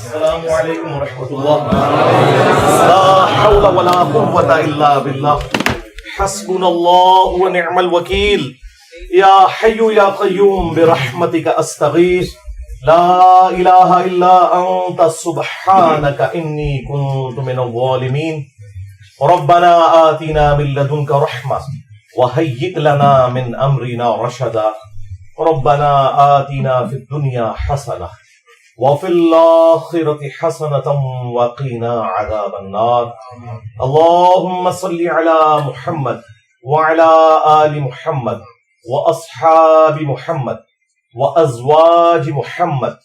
السلام علیکم ورحمۃ اللہ. لا حول ولا قوة الا باللہ. حسبنا اللہ ونعم الوکیل. یا حی یا قیوم برحمتک استغیث. لا الہ الا انت سبحانک انی کنت من الظالمین. ربنا آتنا من لدنک رحمہ وہیئ لنا من امرنا رشدا. ربنا آتنا فی الدنیا حسنہ وفی الآخرة حسنة وقنا عذاب النار. اللهم صل على محمد وعلى آل محمد وأصحاب محمد وأزواج محمد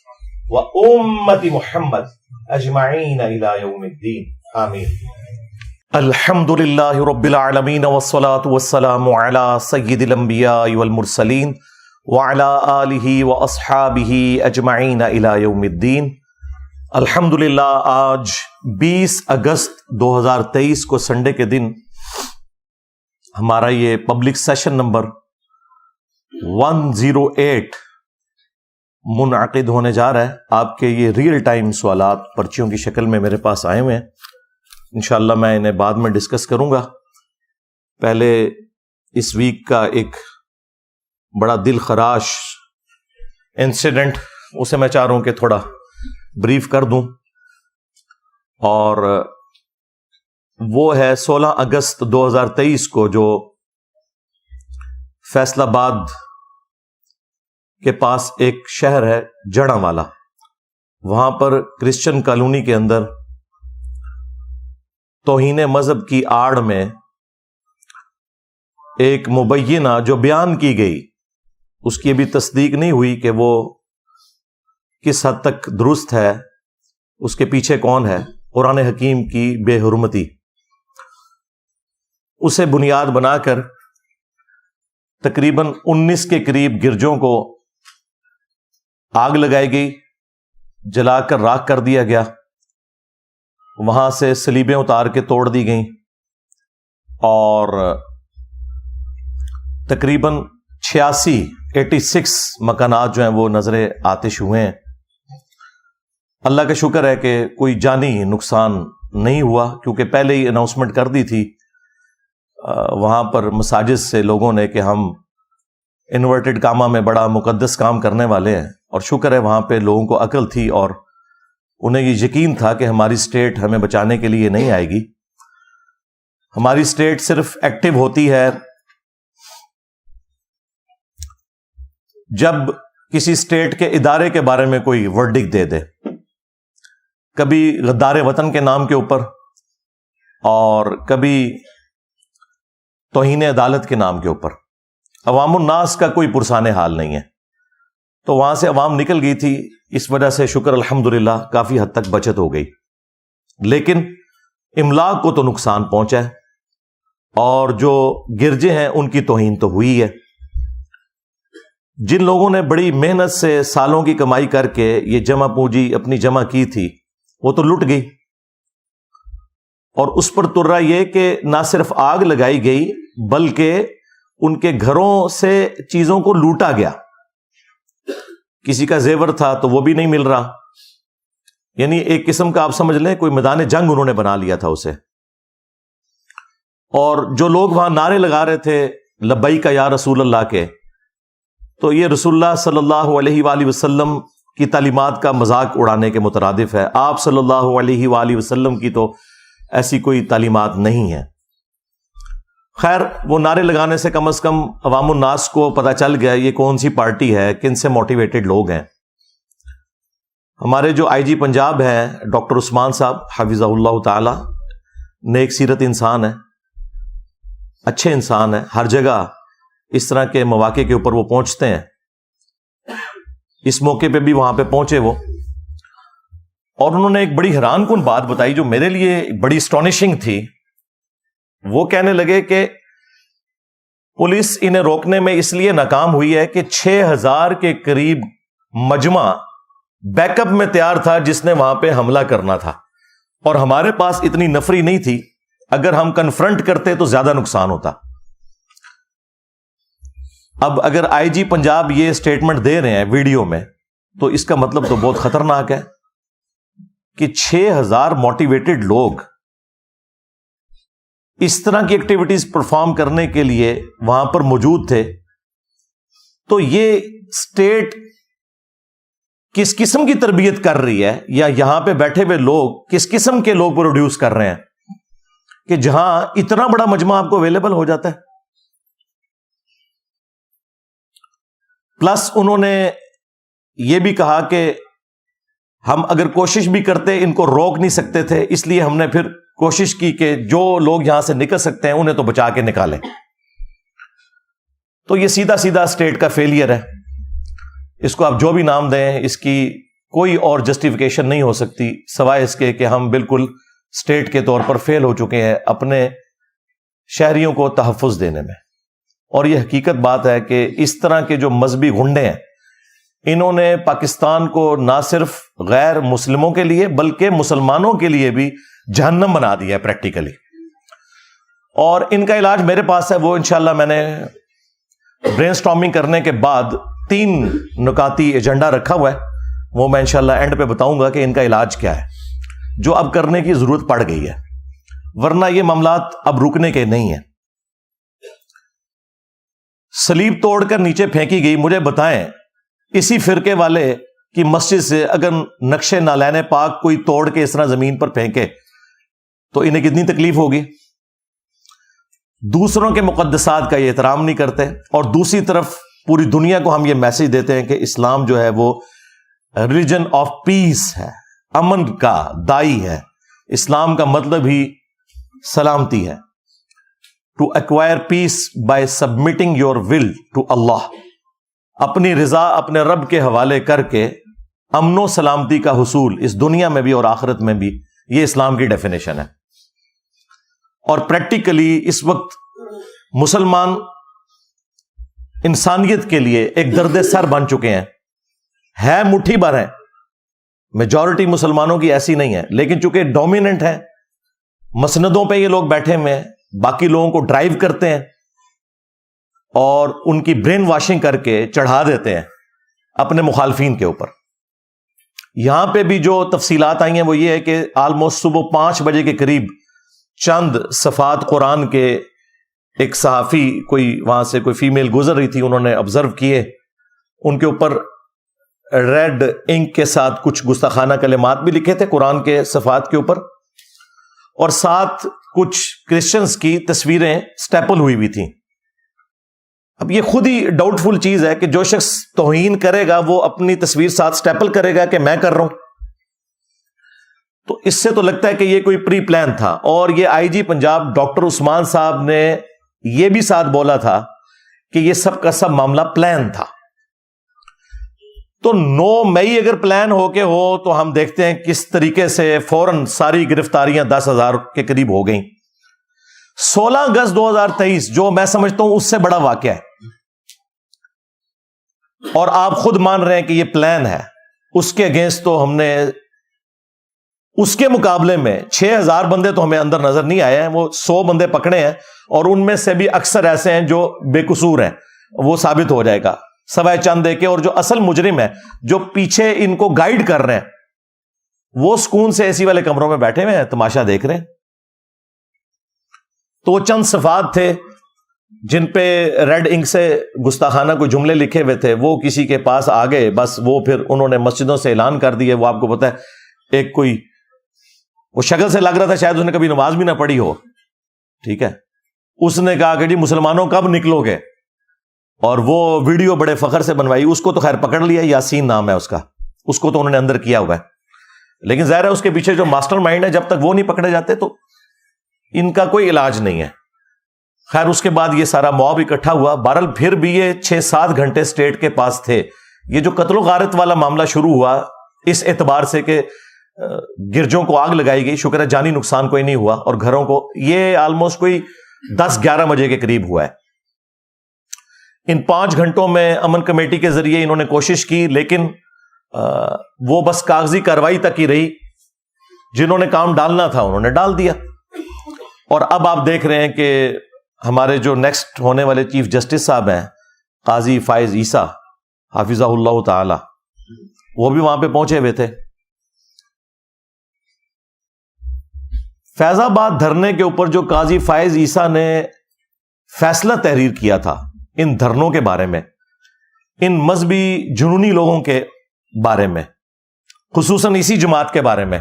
وأمة محمد أجمعين إلى يوم الدين آمين. الحمد لله رب العالمين والصلاة والسلام على سيد الأنبياء والمرسلين وعلى آلہ واصحابہ اجمعین الی یوم الدین. الحمدللہ آج 20 اگست 2023 کو سنڈے کے دن ہمارا یہ پبلک سیشن نمبر 108 منعقد ہونے جا رہا ہے. آپ کے یہ ریئل ٹائم سوالات پرچیوں کی شکل میں میرے پاس آئے ہوئے ہیں. انشاءاللہ میں انہیں بعد میں ڈسکس کروں گا. پہلے اس ویک کا ایک بڑا دل خراش انسیڈنٹ اسے میں چاہ رہا ہوں کہ تھوڑا بریف کر دوں، اور وہ ہے 16 اگست 2023 کو جو فیصل آباد کے پاس ایک شہر ہے جڑاں والا، وہاں پر کرسچن کالونی کے اندر توہین مذہب کی آڑ میں ایک مبینہ جو بیان کی گئی، اس کی ابھی تصدیق نہیں ہوئی کہ وہ کس حد تک درست ہے، اس کے پیچھے کون ہے، قرآن حکیم کی بے حرمتی، اسے بنیاد بنا کر تقریباً 19 کے قریب گرجوں کو آگ لگائی گئی، جلا کر راکھ کر دیا گیا، وہاں سے صلیبیں اتار کے توڑ دی گئیں، اور تقریباً 86 مکانات جو ہیں وہ نظر آتش ہوئے ہیں. اللہ کا شکر ہے کہ کوئی جانی نقصان نہیں ہوا، کیونکہ پہلے ہی اناؤنسمنٹ کر دی تھی وہاں پر مساجد سے لوگوں نے کہ ہم انورٹڈ کاما میں بڑا مقدس کام کرنے والے ہیں، اور شکر ہے وہاں پہ لوگوں کو عقل تھی اور انہیں یہ یقین تھا کہ ہماری اسٹیٹ ہمیں بچانے کے لیے نہیں آئے گی. ہماری اسٹیٹ صرف ایکٹیو ہوتی ہے جب کسی اسٹیٹ کے ادارے کے بارے میں کوئی ورڈکٹ دے دے، کبھی غدار وطن کے نام کے اوپر اور کبھی توہین عدالت کے نام کے اوپر. عوام الناس کا کوئی پرسان حال نہیں ہے، تو وہاں سے عوام نکل گئی تھی. اس وجہ سے شکر الحمدللہ کافی حد تک بچت ہو گئی، لیکن املاک کو تو نقصان پہنچا ہے، اور جو گرجے ہیں ان کی توہین تو ہوئی ہے. جن لوگوں نے بڑی محنت سے سالوں کی کمائی کر کے یہ جمع پونجی اپنی جمع کی تھی، وہ تو لٹ گئی، اور اس پر ترا یہ کہ نہ صرف آگ لگائی گئی بلکہ ان کے گھروں سے چیزوں کو لوٹا گیا. کسی کا زیور تھا تو وہ بھی نہیں مل رہا، یعنی ایک قسم کا آپ سمجھ لیں کوئی میدان جنگ انہوں نے بنا لیا تھا اسے. اور جو لوگ وہاں نعرے لگا رہے تھے لبیک یا رسول اللہ کے، تو یہ رسول اللہ صلی اللہ علیہ وآلہ وسلم کی تعلیمات کا مذاق اڑانے کے مترادف ہے. آپ صلی اللہ علیہ وآلہ وسلم کی تو ایسی کوئی تعلیمات نہیں ہے. خیر، وہ نعرے لگانے سے کم از کم عوام الناس کو پتہ چل گیا یہ کون سی پارٹی ہے، کن سے موٹیویٹڈ لوگ ہیں. ہمارے جو آئی جی پنجاب ہیں ڈاکٹر عثمان صاحب حفظہ اللہ تعالی، نیک سیرت انسان ہے، اچھے انسان ہیں، ہر جگہ اس طرح کے مواقع کے اوپر وہ پہنچتے ہیں. اس موقع پہ بھی وہاں پہ پہنچے وہ، اور انہوں نے ایک بڑی حیران کن بات بتائی جو میرے لیے بڑی اسٹانشنگ تھی. وہ کہنے لگے کہ پولیس انہیں روکنے میں اس لیے ناکام ہوئی ہے کہ 6000 کے قریب مجمع بیک اپ میں تیار تھا جس نے وہاں پہ حملہ کرنا تھا، اور ہمارے پاس اتنی نفری نہیں تھی. اگر ہم کنفرنٹ کرتے تو زیادہ نقصان ہوتا. اب اگر آئی جی پنجاب یہ سٹیٹمنٹ دے رہے ہیں ویڈیو میں، تو اس کا مطلب تو بہت خطرناک ہے. کہ 6,000 موٹیویٹڈ لوگ اس طرح کی ایکٹیویٹیز پرفارم کرنے کے لیے وہاں پر موجود تھے، تو یہ اسٹیٹ کس قسم کی تربیت کر رہی ہے، یا یہاں پہ بیٹھے ہوئے لوگ کس قسم کے لوگ پروڈیوس کر رہے ہیں کہ جہاں اتنا بڑا مجمع آپ کو اویلیبل ہو جاتا ہے۔ پلس انہوں نے یہ بھی کہا کہ ہم اگر کوشش بھی کرتے ان کو روک نہیں سکتے تھے، اس لیے ہم نے پھر کوشش کی کہ جو لوگ یہاں سے نکل سکتے ہیں انہیں تو بچا کے نکالیں۔ تو یہ سیدھا سیدھا اسٹیٹ کا فیلئر ہے، اس کو آپ جو بھی نام دیں، اس کی کوئی اور جسٹیفیکیشن نہیں ہو سکتی سوائے اس کے کہ ہم بالکل اسٹیٹ کے طور پر فیل ہو چکے ہیں اپنے شہریوں کو تحفظ دینے میں۔ اور یہ حقیقت بات ہے کہ اس طرح کے جو مذہبی غنڈے ہیں، انہوں نے پاکستان کو نہ صرف غیر مسلموں کے لیے بلکہ مسلمانوں کے لیے بھی جہنم بنا دیا ہے پریکٹیکلی۔ اور ان کا علاج میرے پاس ہے، وہ انشاءاللہ میں نے برین سٹارمنگ کرنے کے بعد 3 نکاتی ایجنڈا رکھا ہوا ہے، وہ میں انشاءاللہ اینڈ پہ بتاؤں گا کہ ان کا علاج کیا ہے، جو اب کرنے کی ضرورت پڑ گئی ہے، ورنہ یہ معاملات اب رکنے کے نہیں ہیں۔ صلیب توڑ کر نیچے پھینکی گئی، مجھے بتائیں اسی فرقے والے کی مسجد سے اگر نقش نالین پاک کوئی توڑ کے اس طرح زمین پر پھینکے تو انہیں کتنی تکلیف ہوگی۔ دوسروں کے مقدسات کا یہ احترام نہیں کرتے، اور دوسری طرف پوری دنیا کو ہم یہ میسج دیتے ہیں کہ اسلام جو ہے وہ ریلیجن آف پیس ہے، امن کا دائی ہے۔ اسلام کا مطلب ہی سلامتی ہے۔ To acquire peace by submitting your will to اللہ، اپنی رضا اپنے رب کے حوالے کر کے امن و سلامتی کا حصول اس دنیا میں بھی اور آخرت میں بھی، یہ اسلام کی ڈیفینیشن ہے۔ اور پریکٹیکلی اس وقت مسلمان انسانیت کے لیے ایک درد سر بن چکے ہیں، ہے مٹھی بھر ہیں، میجورٹی مسلمانوں کی ایسی نہیں ہے، لیکن چونکہ ڈومیننٹ ہیں، مسندوں پہ یہ لوگ بیٹھے ہوئے ہیں، باقی لوگوں کو ڈرائیو کرتے ہیں اور ان کی برین واشنگ کر کے چڑھا دیتے ہیں اپنے مخالفین کے اوپر۔ یہاں پہ بھی جو تفصیلات آئی ہیں وہ یہ ہے کہ آلموسٹ صبح 5 بجے کے قریب چند صفحات قرآن کے ایک صحافی کوئی وہاں سے کوئی فیمیل گزر رہی تھی، انہوں نے آبزرو کیے، ان کے اوپر ریڈ انک کے ساتھ کچھ گستاخانہ کلمات بھی لکھے تھے قرآن کے صفحات کے اوپر، اور ساتھ کچھ کرسچنز کی تصویریں سٹیپل ہوئی ہوئی تھیں۔ اب یہ خود ہی ڈاؤٹ فل چیز ہے کہ جو شخص توہین کرے گا وہ اپنی تصویر ساتھ سٹیپل کرے گا کہ میں کر رہا ہوں، تو اس سے تو لگتا ہے کہ یہ کوئی پری پلان تھا۔ اور یہ آئی جی پنجاب ڈاکٹر عثمان صاحب نے یہ بھی ساتھ بولا تھا کہ یہ سب کا سب معاملہ پلان تھا۔ تو 9 مئی اگر پلان ہو کے ہو تو ہم دیکھتے ہیں کس طریقے سے فوراً ساری گرفتاریاں 10,000 کے قریب ہو گئیں۔ 16 اگست 2023 جو میں سمجھتا ہوں اس سے بڑا واقعہ ہے، اور آپ خود مان رہے ہیں کہ یہ پلان ہے، اس کے اگینسٹ تو ہم نے اس کے مقابلے میں 6,000 بندے تو ہمیں اندر نظر نہیں آئے ہیں، وہ 100 بندے پکڑے ہیں، اور ان میں سے بھی اکثر ایسے ہیں جو بے قصور ہیں، وہ ثابت ہو جائے گا سوائے چند دے کے، اور جو اصل مجرم ہے جو پیچھے ان کو گائیڈ کر رہے ہیں وہ سکون سے اے سی والے کمروں میں بیٹھے ہوئے ہیں، تماشا دیکھ رہے ہیں۔ تو وہ چند صفحات تھے جن پہ ریڈ انک سے گستاخانہ کوئی جملے لکھے ہوئے تھے، وہ کسی کے پاس آ گئے، بس وہ پھر انہوں نے مسجدوں سے اعلان کر دیے۔ وہ آپ کو پتا ہے ایک کوئی وہ شکل سے لگ رہا تھا شاید اس نے کبھی نماز بھی نہ پڑھی ہو، ٹھیک ہے، اس نے کہا کہ جی مسلمانوں کب نکلو گے، اور وہ ویڈیو بڑے فخر سے بنوائی۔ اس کو تو خیر پکڑ لیا، یاسین نام ہے اس کا، اس کو تو انہوں نے اندر کیا ہوا ہے، لیکن ظاہر ہے اس کے پیچھے جو ماسٹر مائنڈ ہے جب تک وہ نہیں پکڑے جاتے تو ان کا کوئی علاج نہیں ہے۔ خیر اس کے بعد یہ سارا موب اکٹھا ہوا، بہرحال پھر بھی یہ 6-7 گھنٹے اسٹیٹ کے پاس تھے۔ یہ جو قتل و غارت والا معاملہ شروع ہوا اس اعتبار سے کہ گرجوں کو آگ لگائی گئی، شکر ہے جانی نقصان کوئی نہیں ہوا، اور گھروں کو، یہ آلموسٹ کوئی 10-11 بجے کے قریب ہوا ہے۔ ان 5 گھنٹوں میں امن کمیٹی کے ذریعے انہوں نے کوشش کی، لیکن وہ بس کاغذی کارروائی تک ہی رہی، جنہوں نے کام ڈالنا تھا انہوں نے ڈال دیا۔ اور اب آپ دیکھ رہے ہیں کہ ہمارے جو نیکسٹ ہونے والے چیف جسٹس صاحب ہیں قاضی فائز عیسیٰ حافظہ اللہ تعالی، وہ بھی وہاں پہ پہنچے ہوئے تھے۔ فیض آباد دھرنے کے اوپر جو قاضی فائز عیسیٰ نے فیصلہ تحریر کیا تھا ان دھرنوں کے بارے میں، ان مذہبی جنونی لوگوں کے بارے میں، خصوصاً اسی جماعت کے بارے میں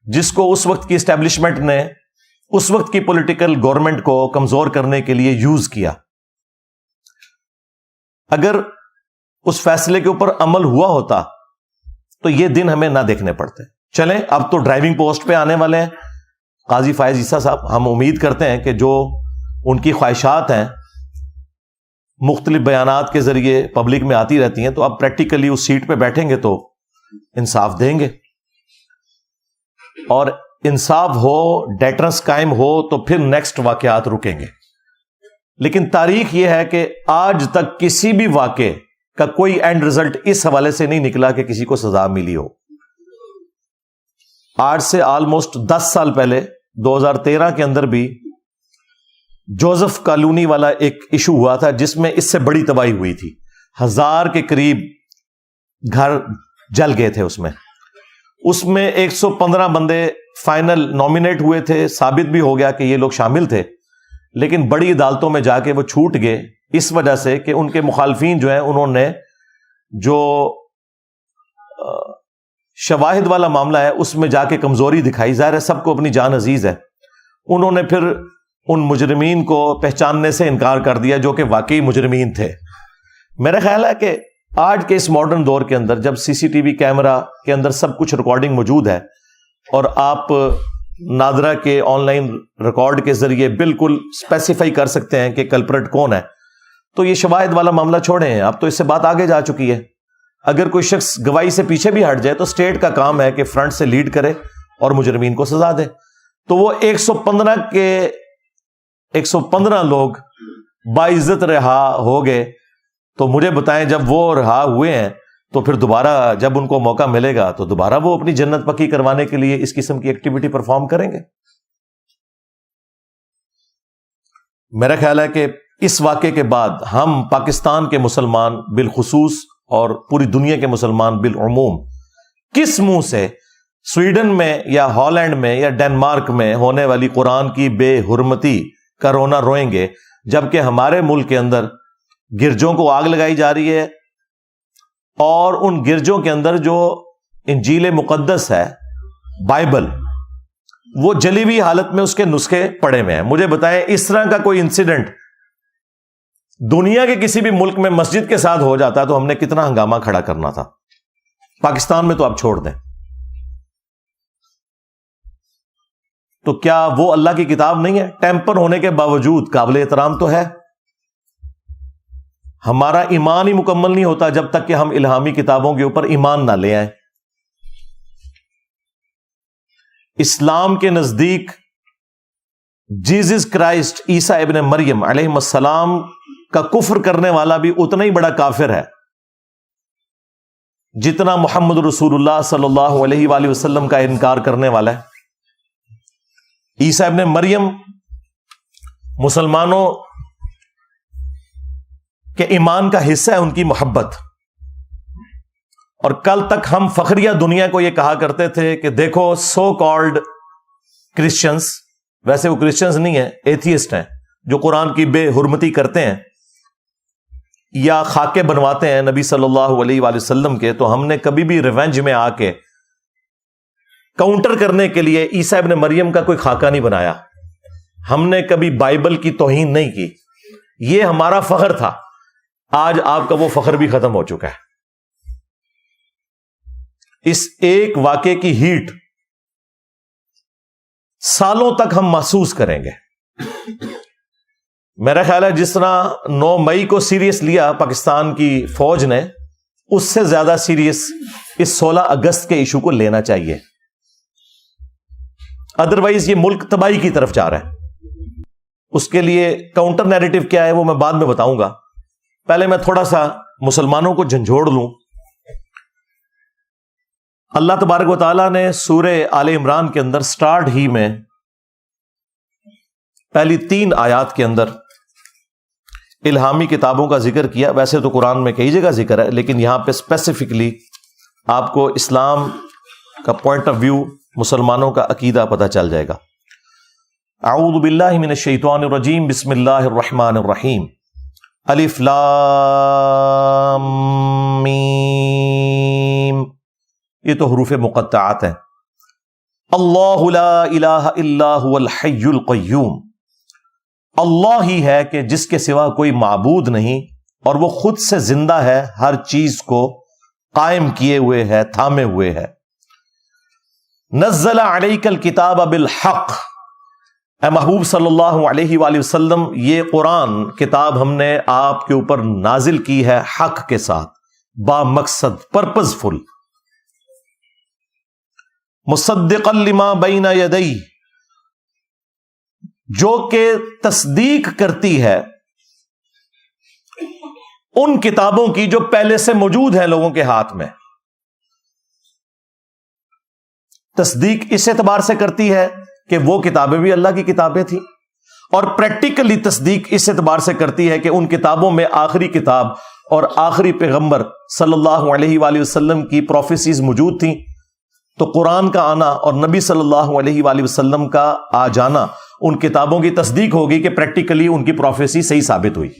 جس کو اس وقت کی اسٹیبلشمنٹ نے اس وقت کی پولیٹیکل گورنمنٹ کو کمزور کرنے کے لیے یوز کیا، اگر اس فیصلے کے اوپر عمل ہوا ہوتا تو یہ دن ہمیں نہ دیکھنے پڑتے۔ چلیں اب تو ڈرائیونگ پوسٹ پہ آنے والے ہیں قاضی فائز عیسیٰ صاحب، ہم امید کرتے ہیں کہ جو ان کی خواہشات ہیں مختلف بیانات کے ذریعے پبلک میں آتی رہتی ہیں، تو اب پریکٹیکلی اس سیٹ پہ بیٹھیں گے تو انصاف دیں گے، اور انصاف ہو، ڈیٹرنس قائم ہو تو پھر نیکسٹ واقعات رکیں گے۔ لیکن تاریخ یہ ہے کہ آج تک کسی بھی واقعے کا کوئی اینڈ رزلٹ اس حوالے سے نہیں نکلا کہ کسی کو سزا ملی ہو۔ آج سے آلموسٹ 10 سال پہلے 2013 کے اندر بھی جوزف کالونی والا ایک ایشو ہوا تھا جس میں اس سے بڑی تباہی ہوئی تھی، 1000 کے قریب گھر جل گئے تھے۔ اس میں 115 بندے فائنل نامینیٹ ہوئے تھے، ثابت بھی ہو گیا کہ یہ لوگ شامل تھے، لیکن بڑی عدالتوں میں جا کے وہ چھوٹ گئے اس وجہ سے کہ ان کے مخالفین جو ہیں انہوں نے جو شواہد والا معاملہ ہے اس میں جا کے کمزوری دکھائی۔ ظاہر ہے سب کو اپنی جان عزیز ہے، انہوں نے پھر ان مجرمین کو پہچاننے سے انکار کر دیا جو کہ واقعی مجرمین تھے۔ میرا خیال ہے کہ آج کے اس ماڈرن دور کے اندر جب سی سی ٹی وی کیمرہ کے اندر سب کچھ ریکارڈنگ موجود ہے اور آپ نادرا کے آن لائن ریکارڈ کے ذریعے بالکل اسپیسیفائی کر سکتے ہیں کہ کلپریٹ کون ہے، تو یہ شواہد والا معاملہ چھوڑے ہیں، اب تو اس سے بات آگے جا چکی ہے۔ اگر کوئی شخص گواہی سے پیچھے بھی ہٹ جائے تو اسٹیٹ کا کام ہے کہ فرنٹ سے لیڈ کرے اور مجرمین کو سزا دے۔ تو وہ 115 لوگ باعزت رہا ہو گئے، تو مجھے بتائیں جب وہ رہا ہوئے ہیں تو پھر دوبارہ جب ان کو موقع ملے گا تو دوبارہ وہ اپنی جنت پکی کروانے کے لیے اس قسم کی ایکٹیویٹی پرفارم کریں گے۔ میرا خیال ہے کہ اس واقعے کے بعد ہم پاکستان کے مسلمان بالخصوص اور پوری دنیا کے مسلمان بالعموم کس منہ سے سویڈن میں یا ہالینڈ میں یا ڈنمارک میں ہونے والی قرآن کی بے حرمتی کا رونا روئیں گے، جبکہ ہمارے ملک کے اندر گرجوں کو آگ لگائی جا رہی ہے اور ان گرجوں کے اندر جو انجیل مقدس ہے، بائبل، وہ جلی ہوئی حالت میں اس کے نسخے پڑے ہوئے ہیں۔ مجھے بتائیں اس طرح کا کوئی انسیڈنٹ دنیا کے کسی بھی ملک میں مسجد کے ساتھ ہو جاتا تو ہم نے کتنا ہنگامہ کھڑا کرنا تھا۔ پاکستان میں تو آپ چھوڑ دیں، تو کیا وہ اللہ کی کتاب نہیں ہے؟ ٹیمپر ہونے کے باوجود قابل احترام تو ہے۔ ہمارا ایمان ہی مکمل نہیں ہوتا جب تک کہ ہم الہامی کتابوں کے اوپر ایمان نہ لے آئیں۔ اسلام کے نزدیک جیزس کرائسٹ عیسیٰ ابن مریم علیہ السلام کا کفر کرنے والا بھی اتنا ہی بڑا کافر ہے جتنا محمد رسول اللہ صلی اللہ علیہ وآلہ وسلم کا انکار کرنے والا ہے۔ عیسیٰ ابن مریم مسلمانوں کے ایمان کا حصہ ہے، ان کی محبت۔ اور کل تک ہم فخریہ دنیا کو یہ کہا کرتے تھے کہ دیکھو سو کالڈ کرسچنز، ویسے وہ کرسچنز نہیں ہیں، ایتھیسٹ ہیں، جو قرآن کی بے حرمتی کرتے ہیں یا خاکے بنواتے ہیں نبی صلی اللہ علیہ وآلہ وسلم کے، تو ہم نے کبھی بھی ریونج میں آ کے کاؤنٹر کرنے کے لیے عیسیٰ ابن مریم کا کوئی خاکہ نہیں بنایا، ہم نے کبھی بائبل کی توہین نہیں کی، یہ ہمارا فخر تھا۔ آج آپ کا وہ فخر بھی ختم ہو چکا ہے۔ اس ایک واقعے کی ہیٹ سالوں تک ہم محسوس کریں گے۔ میرا خیال ہے جس طرح 9 مئی کو سیریس لیا پاکستان کی فوج نے، اس سے زیادہ سیریس اس 16 اگست کے ایشو کو لینا چاہیے، ادروائز یہ ملک تباہی کی طرف جا رہا ہے۔ اس کے لیے کاؤنٹر نیریٹو کیا ہے وہ میں بعد میں بتاؤں گا، پہلے میں تھوڑا سا مسلمانوں کو جھنجھوڑ لوں۔ اللہ تبارک و تعالیٰ نے سورہ آل عمران کے اندر سٹارٹ ہی میں پہلی 3 آیات کے اندر الہامی کتابوں کا ذکر کیا۔ ویسے تو قرآن میں کئی جگہ ذکر ہے، لیکن یہاں پہ اسپیسیفکلی آپ کو اسلام کا پوائنٹ آف ویو، مسلمانوں کا عقیدہ پتہ چل جائے گا۔ اعوذ باللہ من الشیطان الرجیم، بسم اللہ الرحمن الرحیم، الف لام میم، یہ تو حروف مقطعات ہیں۔ اللہ لا الہ الا هو الحی القیوم، اللہ ہی ہے کہ جس کے سوا کوئی معبود نہیں، اور وہ خود سے زندہ ہے، ہر چیز کو قائم کیے ہوئے ہے، تھامے ہوئے ہے۔ نزل علیک الکتاب بالحق، اے محبوب صلی اللہ علیہ وآلہ وسلم، یہ قرآن کتاب ہم نے آپ کے اوپر نازل کی ہے حق کے ساتھ، با مقصد، پرپز فل، مصدقا لما بین یدیہ، جو کہ تصدیق کرتی ہے ان کتابوں کی جو پہلے سے موجود ہیں لوگوں کے ہاتھ میں۔ تصدیق اس اعتبار سے کرتی ہے کہ وہ کتابیں بھی اللہ کی کتابیں تھیں، اور پریکٹیکلی تصدیق اس اعتبار سے کرتی ہے کہ ان کتابوں میں آخری کتاب اور آخری پیغمبر صلی اللہ علیہ وآلہ وسلم کی پروفیسیز موجود تھیں، تو قرآن کا آنا اور نبی صلی اللہ علیہ وآلہ وسلم کا آ جانا ان کتابوں کی تصدیق ہوگی کہ پریکٹیکلی ان کی پروفیسی صحیح ثابت ہوئی۔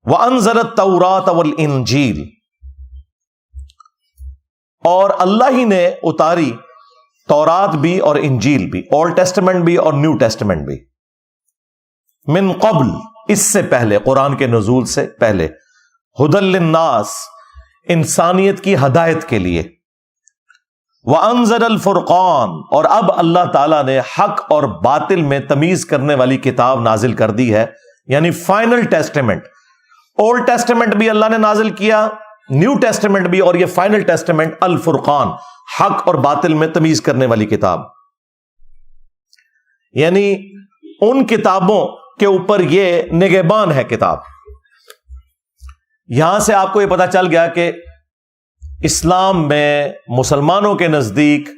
وَأَنزَلَ التَّوْرَاةَ وَالْإِنجِيلَ، اور اللہ ہی نے اتاری تورات بھی اور انجیل بھی، اولڈ ٹیسٹمنٹ بھی اور نیو ٹیسٹمنٹ بھی، من قبل، اس سے پہلے، قرآن کے نزول سے پہلے، ہدی للناس، انسانیت کی ہدایت کے لیے، وَأَنزَلَ الْفُرْقَانَ، اور اب اللہ تعالیٰ نے حق اور باطل میں تمیز کرنے والی کتاب نازل کر دی ہے، یعنی فائنل ٹیسٹمنٹ۔ اولڈ ٹیسٹمنٹ بھی اللہ نے نازل کیا، نیو ٹیسٹمنٹ بھی، اور یہ فائنل ٹیسٹمنٹ الفرقان، حق اور باطل میں تمیز کرنے والی کتاب، یعنی ان کتابوں کے اوپر یہ نگہبان ہے کتاب۔ یہاں سے آپ کو یہ پتا چل گیا کہ اسلام میں مسلمانوں کے نزدیک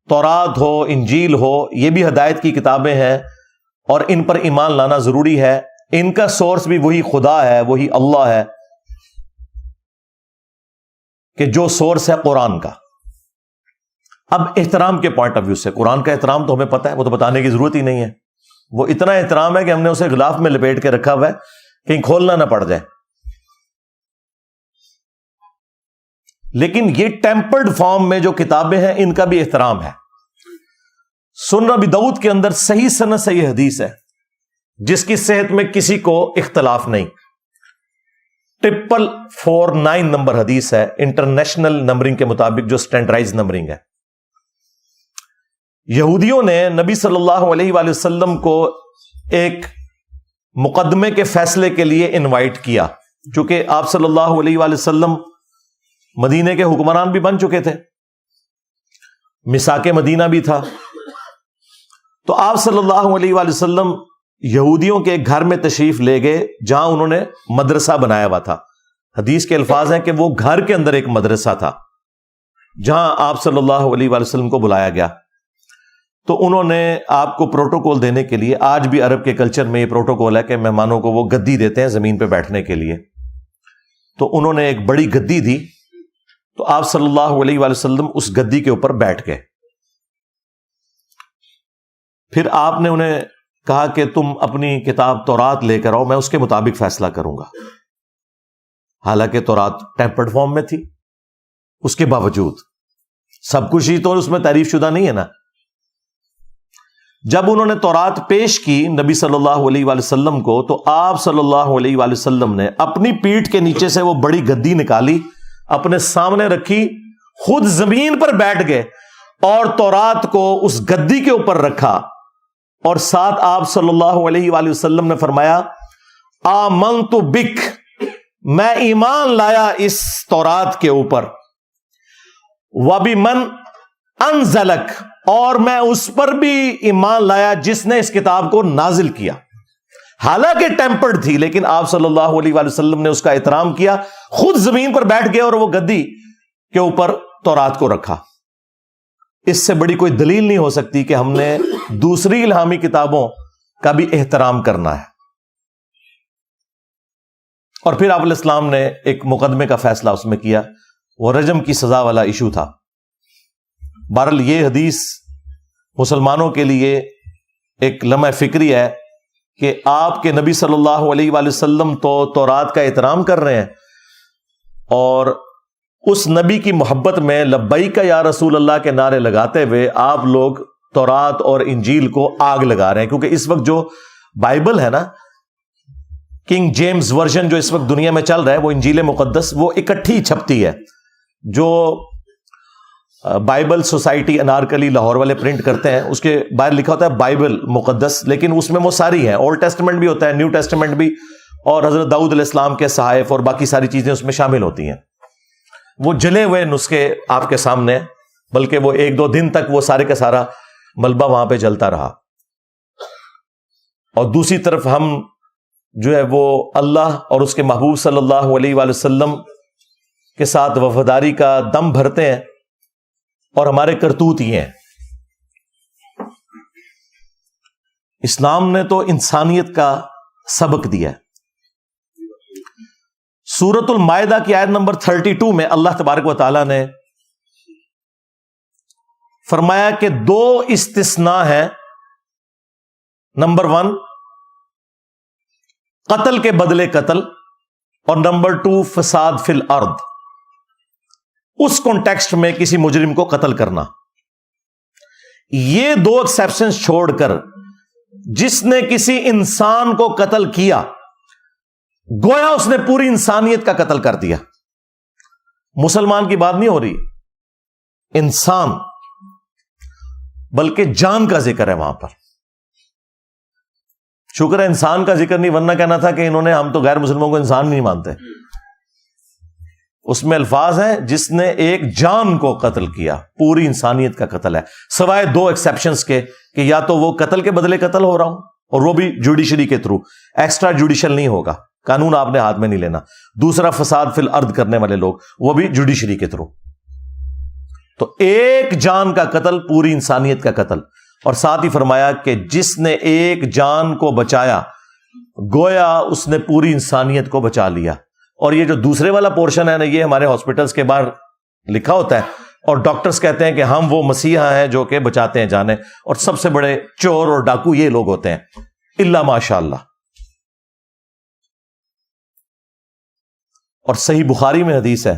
تورات ہو، انجیل ہو، یہ بھی ہدایت کی کتابیں ہیں، اور ان پر ایمان لانا ضروری ہے۔ ان کا سورس بھی وہی خدا ہے، وہی اللہ ہے، کہ جو سورس ہے قرآن کا۔ اب احترام کے پوائنٹ آف ویو سے، قرآن کا احترام تو ہمیں پتہ ہے، وہ تو بتانے کی ضرورت ہی نہیں ہے، وہ اتنا احترام ہے کہ ہم نے اسے غلاف میں لپیٹ کے رکھا ہوا ہے، کہیں کھولنا نہ پڑ جائے۔ لیکن یہ ٹیمپرڈ فارم میں جو کتابیں ہیں ان کا بھی احترام ہے۔ سنن ابی داؤد کے اندر صحیح سند سے یہ حدیث ہے، جس کی صحت میں کسی کو اختلاف نہیں، 449 نمبر حدیث ہے، انٹرنیشنل نمبرنگ کے مطابق، جو سٹینڈرڈائز نمبرنگ ہے۔ یہودیوں نے نبی صلی اللہ علیہ وآلہ وسلم کو ایک مقدمے کے فیصلے کے لیے انوائٹ کیا، چونکہ آپ صلی اللہ علیہ وآلہ وسلم مدینے کے حکمران بھی بن چکے تھے، میثاق مدینہ بھی تھا، تو آپ صلی اللہ علیہ وآلہ وسلم یہودیوں کے گھر میں تشریف لے گئے، جہاں انہوں نے مدرسہ بنایا ہوا تھا۔ حدیث کے الفاظ ہیں کہ وہ گھر کے اندر ایک مدرسہ تھا، جہاں آپ صلی اللہ علیہ وآلہ وسلم کو بلایا گیا۔ تو انہوں نے آپ کو پروٹوکول دینے کے لیے، آج بھی عرب کے کلچر میں یہ پروٹوکول ہے کہ مہمانوں کو وہ گدی دیتے ہیں زمین پہ بیٹھنے کے لیے، تو انہوں نے ایک بڑی گدی دی، تو آپ صلی اللہ علیہ وآلہ وسلم اس گدی کے اوپر بیٹھ گئے۔ پھر آپ نے انہیں کہا کہ تم اپنی کتاب تورات لے کر آؤ، میں اس کے مطابق فیصلہ کروں گا۔ حالانکہ تورات ٹیمپرڈ فارم میں تھی، اس کے باوجود سب کچھ ہی تو اس میں تعریف شدہ نہیں ہے نا۔ جب انہوں نے تورات پیش کی نبی صلی اللہ علیہ وآلہ وسلم کو، تو آپ صلی اللہ علیہ وآلہ وسلم نے اپنی پیٹھ کے نیچے سے وہ بڑی گدی نکالی، اپنے سامنے رکھی، خود زمین پر بیٹھ گئے اور تورات کو اس گدی کے اوپر رکھا، اور ساتھ آپ صلی اللہ علیہ وآلہ وسلم نے فرمایا آمنت بک، میں ایمان لایا اس تورات کے اوپر، وبمن انزلک، اور میں اس پر بھی ایمان لایا جس نے اس کتاب کو نازل کیا۔ حالانکہ ٹیمپرڈ تھی، لیکن آپ صلی اللہ علیہ وآلہ وسلم نے اس کا احترام کیا، خود زمین پر بیٹھ گئے اور وہ گدی کے اوپر تورات کو رکھا۔ اس سے بڑی کوئی دلیل نہیں ہو سکتی کہ ہم نے دوسری الہامی کتابوں کا بھی احترام کرنا ہے۔ اور پھر آپ علیہ السلام نے ایک مقدمے کا فیصلہ اس میں کیا، وہ رجم کی سزا والا ایشو تھا۔ بہرحال یہ حدیث مسلمانوں کے لیے ایک لمحہ فکری ہے کہ آپ کے نبی صلی اللہ علیہ وآلہ وسلم تو تورات کا احترام کر رہے ہیں، اور اس نبی کی محبت میں لبیک یا رسول اللہ کے نعرے لگاتے ہوئے آپ لوگ تورات اور انجیل کو آگ لگا رہے ہیں. کیونکہ اس وقت جو بائبل ہے نا، کنگ جیمز ورژن جو اس وقت دنیا میں چل رہا ہے، وہ انجیل مقدس، وہ اکٹھی چھپتی ہے. جو بائبل سوسائٹی انارکلی لاہور والے پرنٹ کرتے ہیں، اس کے باہر لکھا ہوتا ہے بائبل مقدس، لیکن اس میں وہ ساری ہیں، اولڈ ٹیسٹمنٹ بھی ہوتا ہے، نیو ٹیسٹمنٹ بھی، اور حضرت داؤد علیہ السلام کے صحائف اور باقی ساری چیزیں اس میں شامل ہوتی ہیں. وہ جلے ہوئے نسخے آپ کے سامنے، بلکہ وہ 1-2 دن تک وہ سارے کا سارا ملبہ وہاں پہ جلتا رہا. اور دوسری طرف ہم جو ہے وہ اللہ اور اس کے محبوب صلی اللہ علیہ وآلہ وسلم کے ساتھ وفاداری کا دم بھرتے ہیں، اور ہمارے کرتوت یہ ہیں. اسلام نے تو انسانیت کا سبق دیا ہے. سورۃ المائدہ کی آیت نمبر 32 میں اللہ تبارک و تعالیٰ نے فرمایا کہ 2 استثناء ہیں. نمبر 1 قتل کے بدلے قتل، اور نمبر 2 فساد فی الارض. اس کانٹیکسٹ میں کسی مجرم کو قتل کرنا. یہ 2 ایکسیپشنز چھوڑ کر جس نے کسی انسان کو قتل کیا، گویا اس نے پوری انسانیت کا قتل کر دیا. مسلمان کی بات نہیں ہو رہی، انسان، بلکہ جان کا ذکر ہے وہاں پر. شکر ہے انسان کا ذکر نہیں، ورنہ کہنا تھا کہ انہوں نے، ہم تو غیر مسلموں کو انسان نہیں مانتے. اس میں الفاظ ہیں جس نے ایک جان کو قتل کیا، پوری انسانیت کا قتل ہے، سوائے 2 ایکسیپشنز کے، کہ یا تو وہ قتل کے بدلے قتل ہو رہا ہوں، اور وہ بھی جوڈیشری کے تھرو، ایکسٹرا جوڈیشل نہیں ہوگا، قانون آپ نے ہاتھ میں نہیں لینا. دوسرا فساد فی الارض کرنے والے لوگ، وہ بھی جوڈیشری کے تھرو. تو ایک جان کا قتل، پوری انسانیت کا قتل. اور ساتھ ہی فرمایا کہ جس نے ایک جان کو بچایا، گویا اس نے پوری انسانیت کو بچا لیا. اور یہ جو دوسرے والا پورشن ہے نا، یہ ہمارے ہاسپٹلس کے باہر لکھا ہوتا ہے، اور ڈاکٹرز کہتے ہیں کہ ہم وہ مسیحا ہیں جو کہ بچاتے ہیں جانیں، اور سب سے بڑے چور اور ڈاکو یہ لوگ ہوتے ہیں، الا ماشاء اللہ. اور صحیح بخاری میں حدیث ہے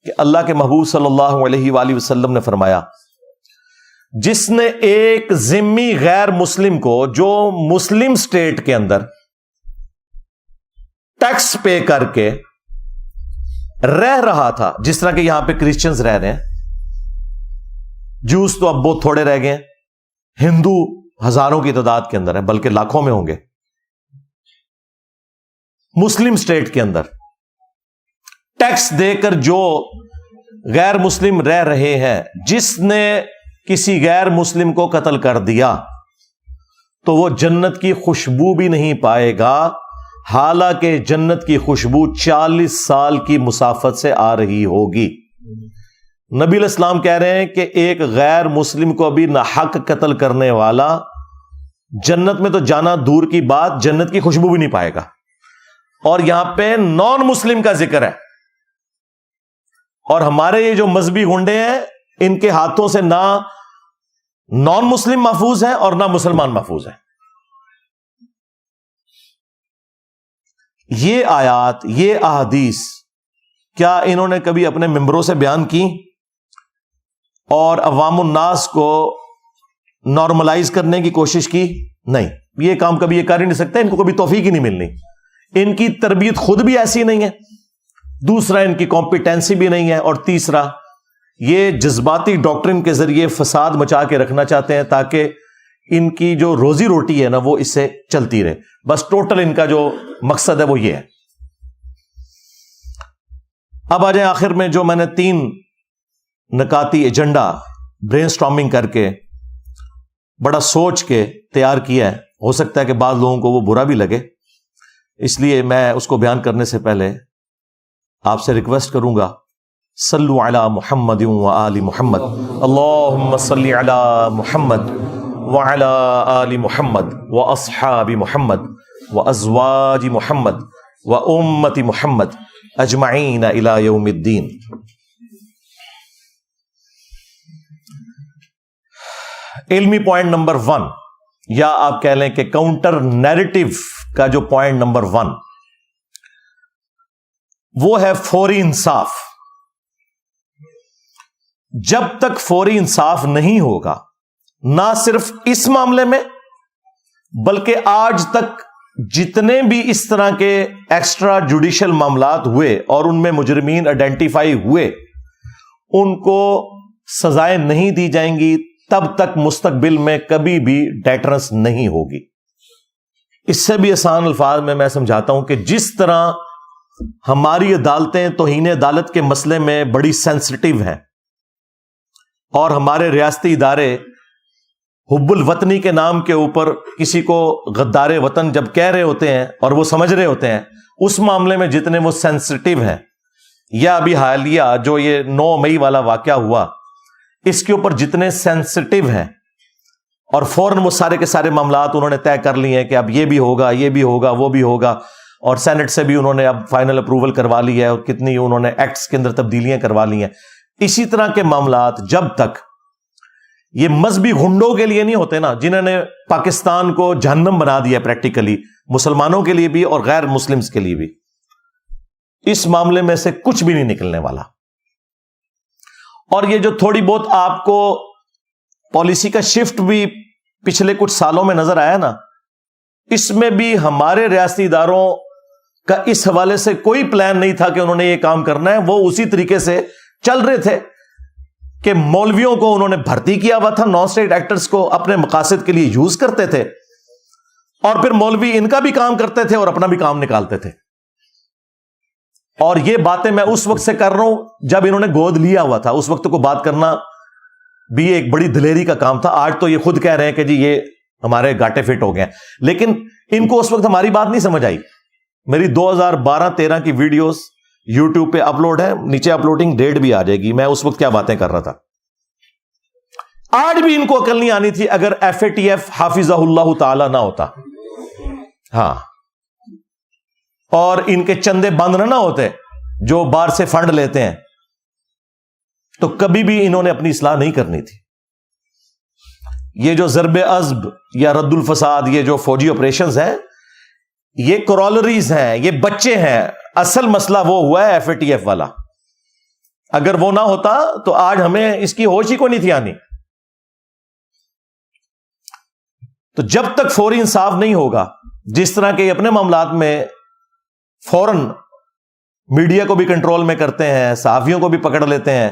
کہ اللہ کے محبوب صلی اللہ علیہ وآلہ وسلم نے فرمایا، جس نے ایک ذمی غیر مسلم کو، جو مسلم اسٹیٹ کے اندر ٹیکس پے کر کے رہ رہا تھا، جس طرح کہ یہاں پہ کرسچنز رہ رہے ہیں، جوز تو اب بہت تھوڑے رہ گئے ہیں، ہندو ہزاروں کی تعداد کے اندر ہیں، بلکہ لاکھوں میں ہوں گے. مسلم اسٹیٹ کے اندر ٹیکس دے کر جو غیر مسلم رہ رہے ہیں، جس نے کسی غیر مسلم کو قتل کر دیا تو وہ جنت کی خوشبو بھی نہیں پائے گا، حالانکہ جنت کی خوشبو 40 سال کی مسافت سے آ رہی ہوگی. نبی علیہ السلام کہہ رہے ہیں کہ ایک غیر مسلم کو بھی ناحق قتل کرنے والا جنت میں تو جانا دور کی بات، جنت کی خوشبو بھی نہیں پائے گا. اور یہاں پہ نان مسلم کا ذکر ہے، اور ہمارے یہ جو مذہبی گنڈے ہیں، ان کے ہاتھوں سے نہ نان مسلم محفوظ ہیں اور نہ مسلمان محفوظ ہیں. یہ آیات، یہ احادیث کیا انہوں نے کبھی اپنے ممبروں سے بیان کی اور عوام الناس کو نارملائز کرنے کی کوشش کی؟ نہیں، یہ کام کبھی یہ کر ہی نہیں سکتے، ان کو کبھی توفیق ہی نہیں ملنی. ان کی تربیت خود بھی ایسی نہیں ہے، دوسرا ان کی کمپیٹنسی بھی نہیں ہے، اور تیسرا یہ جذباتی ڈاکٹرن کے ذریعے فساد مچا کے رکھنا چاہتے ہیں تاکہ ان کی جو روزی روٹی ہے نا وہ اس سے چلتی رہے. بس ٹوٹل ان کا جو مقصد ہے وہ یہ ہے. اب آ جائیں آخر میں، جو میں نے 3 نکاتی ایجنڈا برین سٹارمنگ کر کے بڑا سوچ کے تیار کیا ہے. ہو سکتا ہے کہ بعض لوگوں کو وہ برا بھی لگے، اس لیے میں اس کو بیان کرنے سے پہلے آپ سے ریکویسٹ کروں گا، صلو علی محمد و آل محمد، اللہم صلی علی محمد وعلی آل محمد واصحاب محمد وازواج محمد وامت محمد اجمعین الی یوم الدین. علمی پوائنٹ نمبر 1، یا آپ کہہ لیں کہ کاؤنٹر نیریٹو کا جو پوائنٹ نمبر 1 وہ ہے فوری انصاف. جب تک فوری انصاف نہیں ہوگا، نہ صرف اس معاملے میں بلکہ آج تک جتنے بھی اس طرح کے ایکسٹرا جوڈیشل معاملات ہوئے اور ان میں مجرمین آئیڈینٹیفائی ہوئے، ان کو سزائیں نہیں دی جائیں گی، تب تک مستقبل میں کبھی بھی ڈیٹرنس نہیں ہوگی. اس سے بھی آسان الفاظ میں سمجھاتا ہوں کہ جس طرح ہماری عدالتیں توہین عدالت کے مسئلے میں بڑی سینسٹیو ہیں، اور ہمارے ریاستی ادارے حب الوطنی کے نام کے اوپر کسی کو غدار وطن جب کہہ رہے ہوتے ہیں اور وہ سمجھ رہے ہوتے ہیں، اس معاملے میں جتنے وہ سینسٹیو ہیں، یا ابھی حالیہ جو یہ 9 مئی والا واقعہ ہوا، اس کے اوپر جتنے سینسٹیو ہیں، اور فوراً وہ سارے کے سارے معاملات انہوں نے طے کر لیے ہیں کہ اب یہ بھی ہوگا، یہ بھی ہوگا، وہ بھی ہوگا، اور سینٹ سے بھی انہوں نے اب فائنل اپروول کروا لی ہے، اور کتنی انہوں نے ایکٹس کے اندر تبدیلیاں کروا لی ہیں. اسی طرح کے معاملات جب تک یہ مذہبی گھنڈوں کے لیے نہیں ہوتے نا، جنہوں نے پاکستان کو جہنم بنا دیا پریکٹیکلی، مسلمانوں کے لیے بھی اور غیر مسلمز کے لیے بھی، اس معاملے میں سے کچھ بھی نہیں نکلنے والا. اور یہ جو تھوڑی بہت آپ کو پالیسی کا شفٹ بھی پچھلے کچھ سالوں میں نظر آیا نا، اس میں بھی ہمارے ریاستی اداروں کا اس حوالے سے کوئی پلان نہیں تھا کہ انہوں نے یہ کام کرنا ہے. وہ اسی طریقے سے چل رہے تھے کہ مولویوں کو انہوں نے بھرتی کیا ہوا تھا، نان اسٹیٹ ایکٹرز کو اپنے مقاصد کے لیے یوز کرتے تھے، اور پھر مولوی ان کا بھی کام کرتے تھے اور اپنا بھی کام نکالتے تھے. اور یہ باتیں میں اس وقت سے کر رہا ہوں جب انہوں نے گود لیا ہوا تھا. اس وقت کو بات کرنا بھی ایک بڑی دلیری کا کام تھا. آج تو یہ خود کہہ رہے ہیں کہ جی یہ ہمارے گاٹے فٹ ہو گئے، لیکن ان کو اس وقت ہماری بات نہیں سمجھ آئی. میری 2012-13 کی ویڈیوز یوٹیوب پہ اپلوڈ ہے، نیچے اپلوڈنگ ڈیٹ بھی آ جائے گی، میں اس وقت کیا باتیں کر رہا تھا. آج بھی ان کو عقل نہیں آنی تھی اگر FATF حافظہ اللہ تعالی نہ ہوتا، ہاں، اور ان کے چندے بند نہ ہوتے جو باہر سے فنڈ لیتے ہیں، تو کبھی بھی انہوں نے اپنی اصلاح نہیں کرنی تھی. یہ جو ضرب عزب یا رد الفساد، یہ جو فوجی آپریشنز ہیں، یہ کرولریز ہیں، یہ بچے ہیں. اصل مسئلہ وہ ہوا ہے FATF والا. اگر وہ نہ ہوتا تو آج ہمیں اس کی ہوش ہی کو نہیں تھی آنی. تو جب تک فوری انصاف نہیں ہوگا، جس طرح کے اپنے معاملات میں فوراً میڈیا کو بھی کنٹرول میں کرتے ہیں، صحافیوں کو بھی پکڑ لیتے ہیں،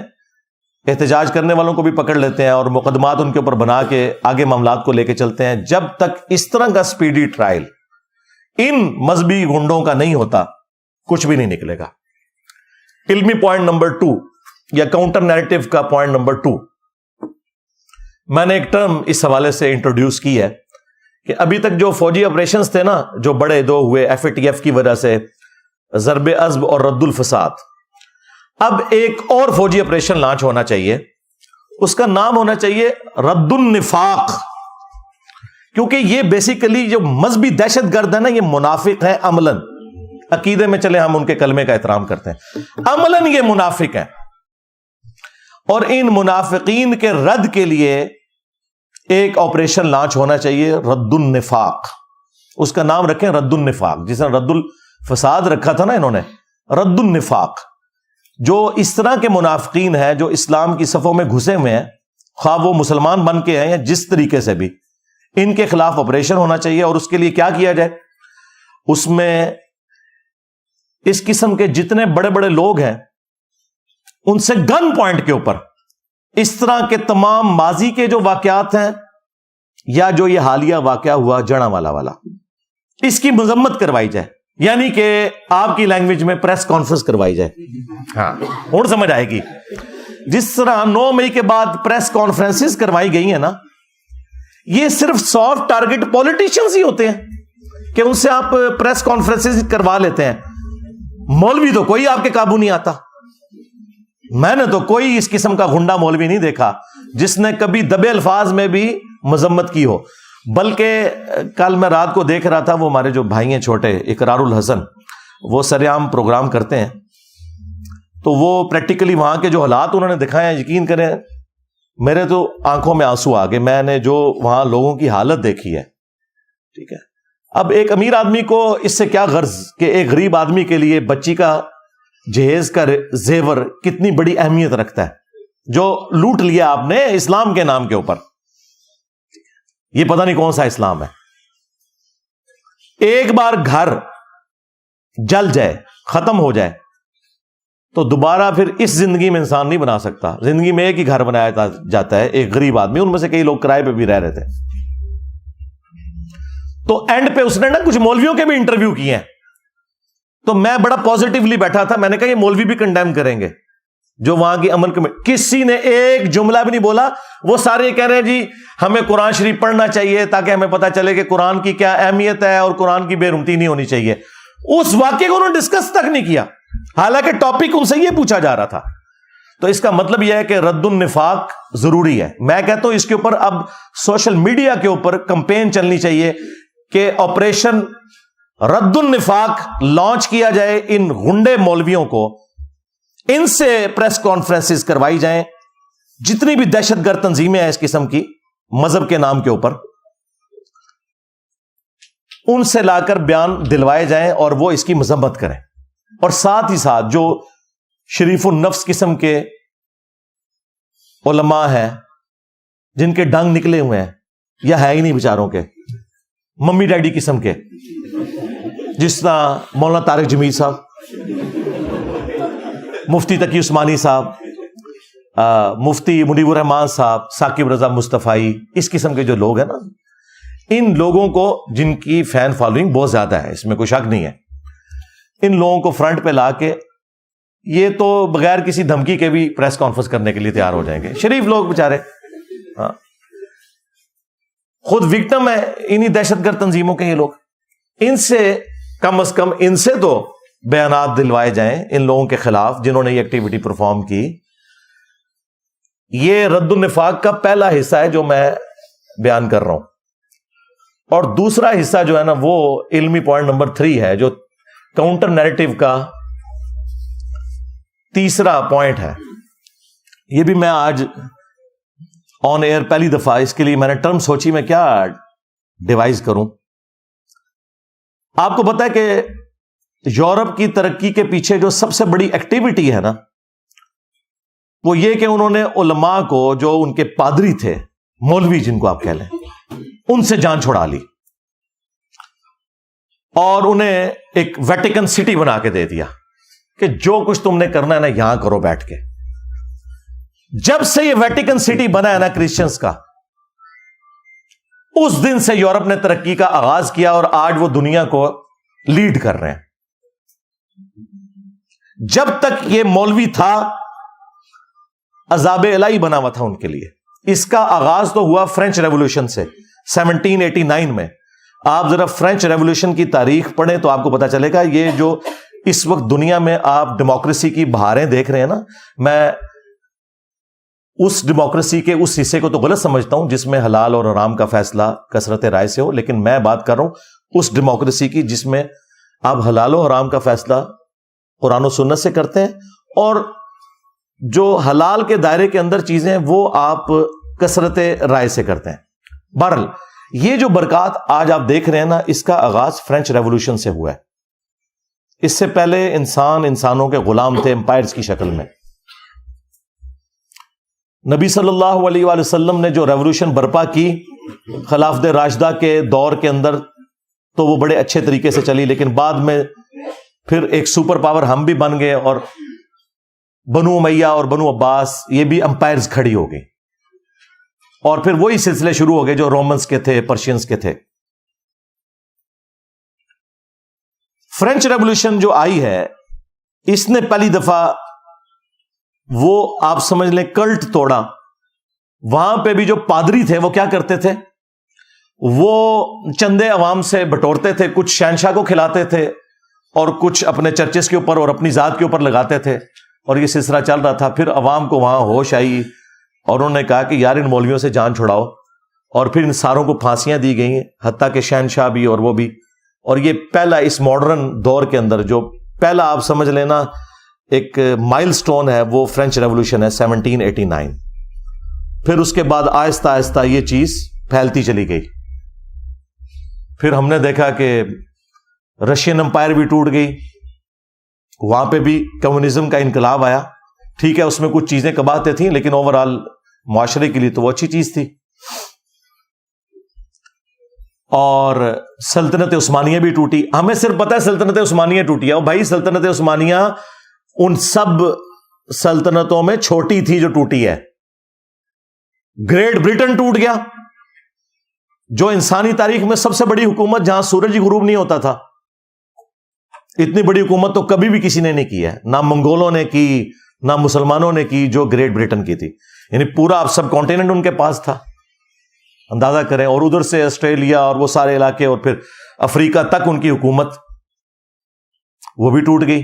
احتجاج کرنے والوں کو بھی پکڑ لیتے ہیں، اور مقدمات ان کے اوپر بنا کے آگے معاملات کو لے کے چلتے ہیں، جب تک اس طرح کا سپیڈی ٹرائل ان مذہبی گنڈوں کا نہیں ہوتا، کچھ بھی نہیں نکلے گا. علمی پوائنٹ نمبر 2 یا کاؤنٹر نیریٹو کا پوائنٹ نمبر 2، میں نے ایک ٹرم اس حوالے سے انٹروڈیوس کی ہے کہ ابھی تک جو فوجی آپریشنز تھے نا، جو بڑے دو ہوئے FATF کی وجہ سے، ضرب عزب اور رد الفساد، اب ایک اور فوجی آپریشن لانچ ہونا چاہیے. اس کا نام ہونا چاہیے رد النفاق، کیونکہ یہ بیسیکلی جو مذہبی دہشت گرد ہے نا، یہ منافق ہے عملاً. عقیدے میں چلے ہم ان کے کلمے کا احترام کرتے ہیں، عملاً یہ منافق ہیں. اور ان منافقین کے رد کے لیے ایک آپریشن لانچ ہونا چاہیے، رد النفاق. اس کا نام رکھیں رد النفاق، جس نے رد الفساد رکھا تھا نا انہوں نے، رد النفاق. جو اس طرح کے منافقین ہیں جو اسلام کی صفوں میں گھسے ہوئے ہیں، خواہ وہ مسلمان بن کے ہیں یا جس طریقے سے بھی، ان کے خلاف آپریشن ہونا چاہیے. اور اس کے لیے کیا کیا جائے؟ اس میں اس قسم کے جتنے بڑے بڑے لوگ ہیں ان سے گن پوائنٹ کے اوپر اس طرح کے تمام ماضی کے جو واقعات ہیں، یا جو یہ حالیہ واقعہ ہوا جڑا والا، اس کی مذمت کروائی جائے. یعنی کہ آپ کی لینگویج میں پریس کانفرنس کروائی جائے. ہاں، اور سمجھ آئے گی. جس طرح 9 مئی کے بعد پریس کانفرنسز کروائی گئی ہیں نا، یہ صرف سافٹ ٹارگٹ پولیٹیشنز ہی ہوتے ہیں کہ ان سے آپ پریس کانفرنسز کروا لیتے ہیں. مولوی تو کوئی آپ کے قابو نہیں آتا. میں نے تو کوئی اس قسم کا گنڈا مولوی نہیں دیکھا جس نے کبھی دبے الفاظ میں بھی مذمت کی ہو. بلکہ کل میں رات کو دیکھ رہا تھا، وہ ہمارے جو بھائی ہیں چھوٹے، اقرار الحسن، وہ سرعام پروگرام کرتے ہیں، تو وہ پریکٹیکلی وہاں کے جو حالات انہوں نے دکھائے ہیں، یقین کریں میرے تو آنکھوں میں آنسو آ گئے. میں نے جو وہاں لوگوں کی حالت دیکھی ہے, ٹھیک ہے. اب ایک امیر آدمی کو اس سے کیا غرض کہ ایک غریب آدمی کے لیے بچی کا جہیز کا زیور کتنی بڑی اہمیت رکھتا ہے, جو لوٹ لیا آپ نے اسلام کے نام کے اوپر. یہ پتہ نہیں کون سا اسلام ہے. ایک بار گھر جل جائے, ختم ہو جائے, تو دوبارہ پھر اس زندگی میں انسان نہیں بنا سکتا. زندگی میں ایک ہی گھر بنایا جاتا ہے. ایک غریب آدمی, ان میں سے کئی لوگ کرائے پہ بھی رہ رہے تھے. تو اینڈ پہ اس نے نا کچھ مولویوں کے بھی انٹرویو کیے ہیں, تو میں بڑا پازیٹیولی بیٹھا تھا. میں نے کہا یہ مولوی بھی کنڈیم کریں گے جو وہاں کی عمل میں. کسی نے ایک جملہ بھی نہیں بولا. وہ سارے کہہ رہے ہیں جی ہمیں قرآن شریف پڑھنا چاہیے تاکہ ہمیں پتہ چلے کہ قرآن کی کیا اہمیت ہے اور قرآن کی بے رحمتی نہیں ہونی چاہیے. اس واقعے کو انہوں نے ڈسکس تک نہیں کیا, حالانکہ ٹاپک ان سے یہ پوچھا جا رہا تھا. تو اس کا مطلب یہ ہے کہ رد النفاق ضروری ہے. میں کہتا ہوں اس کے اوپر اب سوشل میڈیا کے اوپر کمپین چلنی چاہیے کہ آپریشن رد النفاق لانچ کیا جائے. ان غنڈے مولویوں کو ان سے پریس کانفرنسز کروائی جائیں. جتنی بھی دہشت گرد تنظیمیں ہیں اس قسم کی مذہب کے نام کے اوپر, ان سے لا کر بیان دلوائے جائیں اور وہ اس کی مذمت کریں. اور ساتھ ہی ساتھ جو شریف النفس قسم کے علماء ہیں جن کے ڈنگ نکلے ہوئے ہیں یا ہے ہی نہیں بیچاروں کے, ممی ڈیڈی قسم کے, جس طرح مولانا طارق جمیل صاحب, مفتی تقی عثمانی صاحب, مفتی منیب الرحمان صاحب, ثاقب رضا مصطفی, اس قسم کے جو لوگ ہیں نا, ان لوگوں کو جن کی فین فالوئنگ بہت زیادہ ہے, اس میں کوئی شک نہیں ہے, ان لوگوں کو فرنٹ پہ لا کے یہ تو بغیر کسی دھمکی کے بھی پریس کانفرنس کرنے کے لیے تیار ہو جائیں گے. شریف لوگ بےچارے, ہاں, خود وکٹم ہے انہی دہشت گرد تنظیموں کے یہ لوگ. ان سے کم از کم ان سے تو بیانات دلوائے جائیں ان لوگوں کے خلاف جنہوں نے یہ ایکٹیویٹی پرفارم کی. یہ رد النفاق کا پہلا حصہ ہے جو میں بیان کر رہا ہوں. اور دوسرا حصہ جو ہے نا وہ علمی پوائنٹ نمبر 3 ہے, جو کاؤنٹر نیریٹو کا تیسرا پوائنٹ ہے. یہ بھی میں آج آن ایئر پہلی دفعہ, اس کے لیے میں نے ٹرم سوچی میں کیا ڈیوائز کروں. آپ کو پتا ہے کہ یورپ کی ترقی کے پیچھے جو سب سے بڑی ایکٹیویٹی ہے نا, وہ یہ کہ انہوں نے علماء کو, جو ان کے پادری تھے, مولوی جن کو آپ کہہ لیں, ان سے جان چھڑا لی اور انہیں ایک ویٹیکن سٹی بنا کے دے دیا کہ جو کچھ تم نے کرنا ہے نا یہاں کرو بیٹھ کے. جب سے یہ ویٹیکن سٹی بنا ہے نا کرسچنز کا, اس دن سے یورپ نے ترقی کا آغاز کیا اور آج وہ دنیا کو لیڈ کر رہے ہیں. جب تک یہ مولوی تھا عذاب الہی بنا ہوا تھا ان کے لیے. اس کا آغاز تو ہوا فرینچ ریولوشن سے 1789 میں. آپ ذرا فرینچ ریولوشن کی تاریخ پڑھیں تو آپ کو پتا چلے گا. یہ جو اس وقت دنیا میں آپ ڈیموکریسی کی بہاریں دیکھ رہے ہیں نا, میں اس ڈیموکریسی کے اس حصے کو تو غلط سمجھتا ہوں جس میں حلال اور حرام کا فیصلہ کثرت رائے سے ہو, لیکن میں بات کر رہا ہوں اس ڈیموکریسی کی جس میں آپ حلال و حرام کا فیصلہ قرآن و سنت سے کرتے ہیں, اور جو حلال کے دائرے کے اندر چیزیں ہیں وہ آپ کثرت رائے سے کرتے ہیں. بہرحال یہ جو برکات آج آپ دیکھ رہے ہیں نا, اس کا آغاز فرینچ ریولوشن سے ہوا ہے. اس سے پہلے انسانوں کے غلام تھے امپائرز کی شکل میں. نبی صلی اللہ علیہ وآلہ وسلم نے جو ریولوشن برپا کی خلافت راشدہ کے دور کے اندر, تو وہ بڑے اچھے طریقے سے چلی, لیکن بعد میں پھر ایک سپر پاور ہم بھی بن گئے اور بنو امیہ اور بنو عباس یہ بھی امپائرز کھڑی ہو گئی, اور پھر وہی سلسلے شروع ہو گئے جو رومنز کے تھے, پرشینز کے تھے. فرینچ ریولوشن جو آئی ہے اس نے پہلی دفعہ وہ آپ سمجھ لیں کلٹ توڑا. وہاں پہ بھی جو پادری تھے وہ کیا کرتے تھے, وہ چندے عوام سے بٹورتے تھے, کچھ شہنشاہ کو کھلاتے تھے اور کچھ اپنے چرچز کے اوپر اور اپنی ذات کے اوپر لگاتے تھے, اور یہ سلسلہ چل رہا تھا. پھر عوام کو وہاں ہوش آئی اور انہوں نے کہا کہ یار ان مولویوں سے جان چھڑاؤ, اور پھر ان ساروں کو پھانسیاں دی گئی ہیں, حتیٰ کہ شہنشاہ بھی اور وہ بھی. اور یہ پہلا اس ماڈرن دور کے اندر جو پہلا آپ سمجھ لینا ایک مائل سٹون ہے وہ فرینچ ریولوشن ہے 1789. پھر اس کے بعد آہستہ آہستہ یہ چیز پھیلتی چلی گئی. پھر ہم نے دیکھا کہ رشین امپائر بھی ٹوٹ گئی, وہاں پہ بھی کمیونزم کا انقلاب آیا. ٹھیک ہے, اس میں کچھ چیزیں کباہتے تھیں لیکن اوور آل معاشرے کے لیے تو وہ اچھی چیز تھی. اور سلطنت عثمانیہ بھی ٹوٹی. ہمیں صرف پتہ ہے سلطنت عثمانیہ ٹوٹی ہے. بھائی سلطنت عثمانیہ ان سب سلطنتوں میں چھوٹی تھی جو ٹوٹی ہے. گریٹ برٹن ٹوٹ گیا, جو انسانی تاریخ میں سب سے بڑی حکومت, جہاں سورج ہی غروب نہیں ہوتا تھا. اتنی بڑی حکومت تو کبھی بھی کسی نے نہیں کی ہے, نہ منگولوں نے کی نہ مسلمانوں نے کی جو گریٹ برٹن کی تھی. یعنی پورا سب کانٹیننٹ ان کے پاس تھا, اندازہ کریں. اور ادھر سے آسٹریلیا اور وہ سارے علاقے اور پھر افریقہ تک ان کی حکومت وہ بھی ٹوٹ گئی.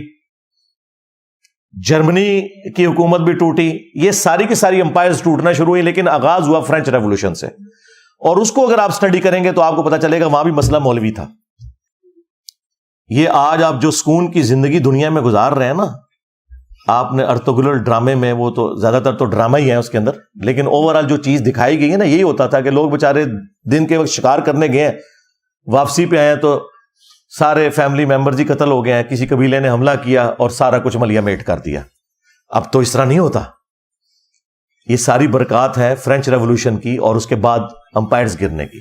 جرمنی کی حکومت بھی ٹوٹی. یہ ساری کی ساری امپائرز ٹوٹنا شروع ہوئی, لیکن آغاز ہوا فرینچ ریولوشن سے. اور اس کو اگر آپ سٹڈی کریں گے تو آپ کو پتا چلے گا وہاں بھی مسئلہ مولوی تھا. یہ آج آپ جو سکون کی زندگی دنیا میں گزار رہے ہیں نا, آپ نے ارطغرل ڈرامے میں, وہ تو زیادہ تر تو ڈرامہ ہی ہے اس کے اندر, لیکن اوور آل جو چیز دکھائی گئی ہے نا, یہی ہوتا تھا کہ لوگ بےچارے دن کے وقت شکار کرنے گئے ہیں, واپسی پہ آئے تو سارے فیملی ممبرز ہی قتل ہو گئے ہیں, کسی قبیلے نے حملہ کیا اور سارا کچھ ملیا میٹ کر دیا. اب تو اس طرح نہیں ہوتا. یہ ساری برکات ہے فرینچ ریولوشن کی اور اس کے بعد امپائرز گرنے کی.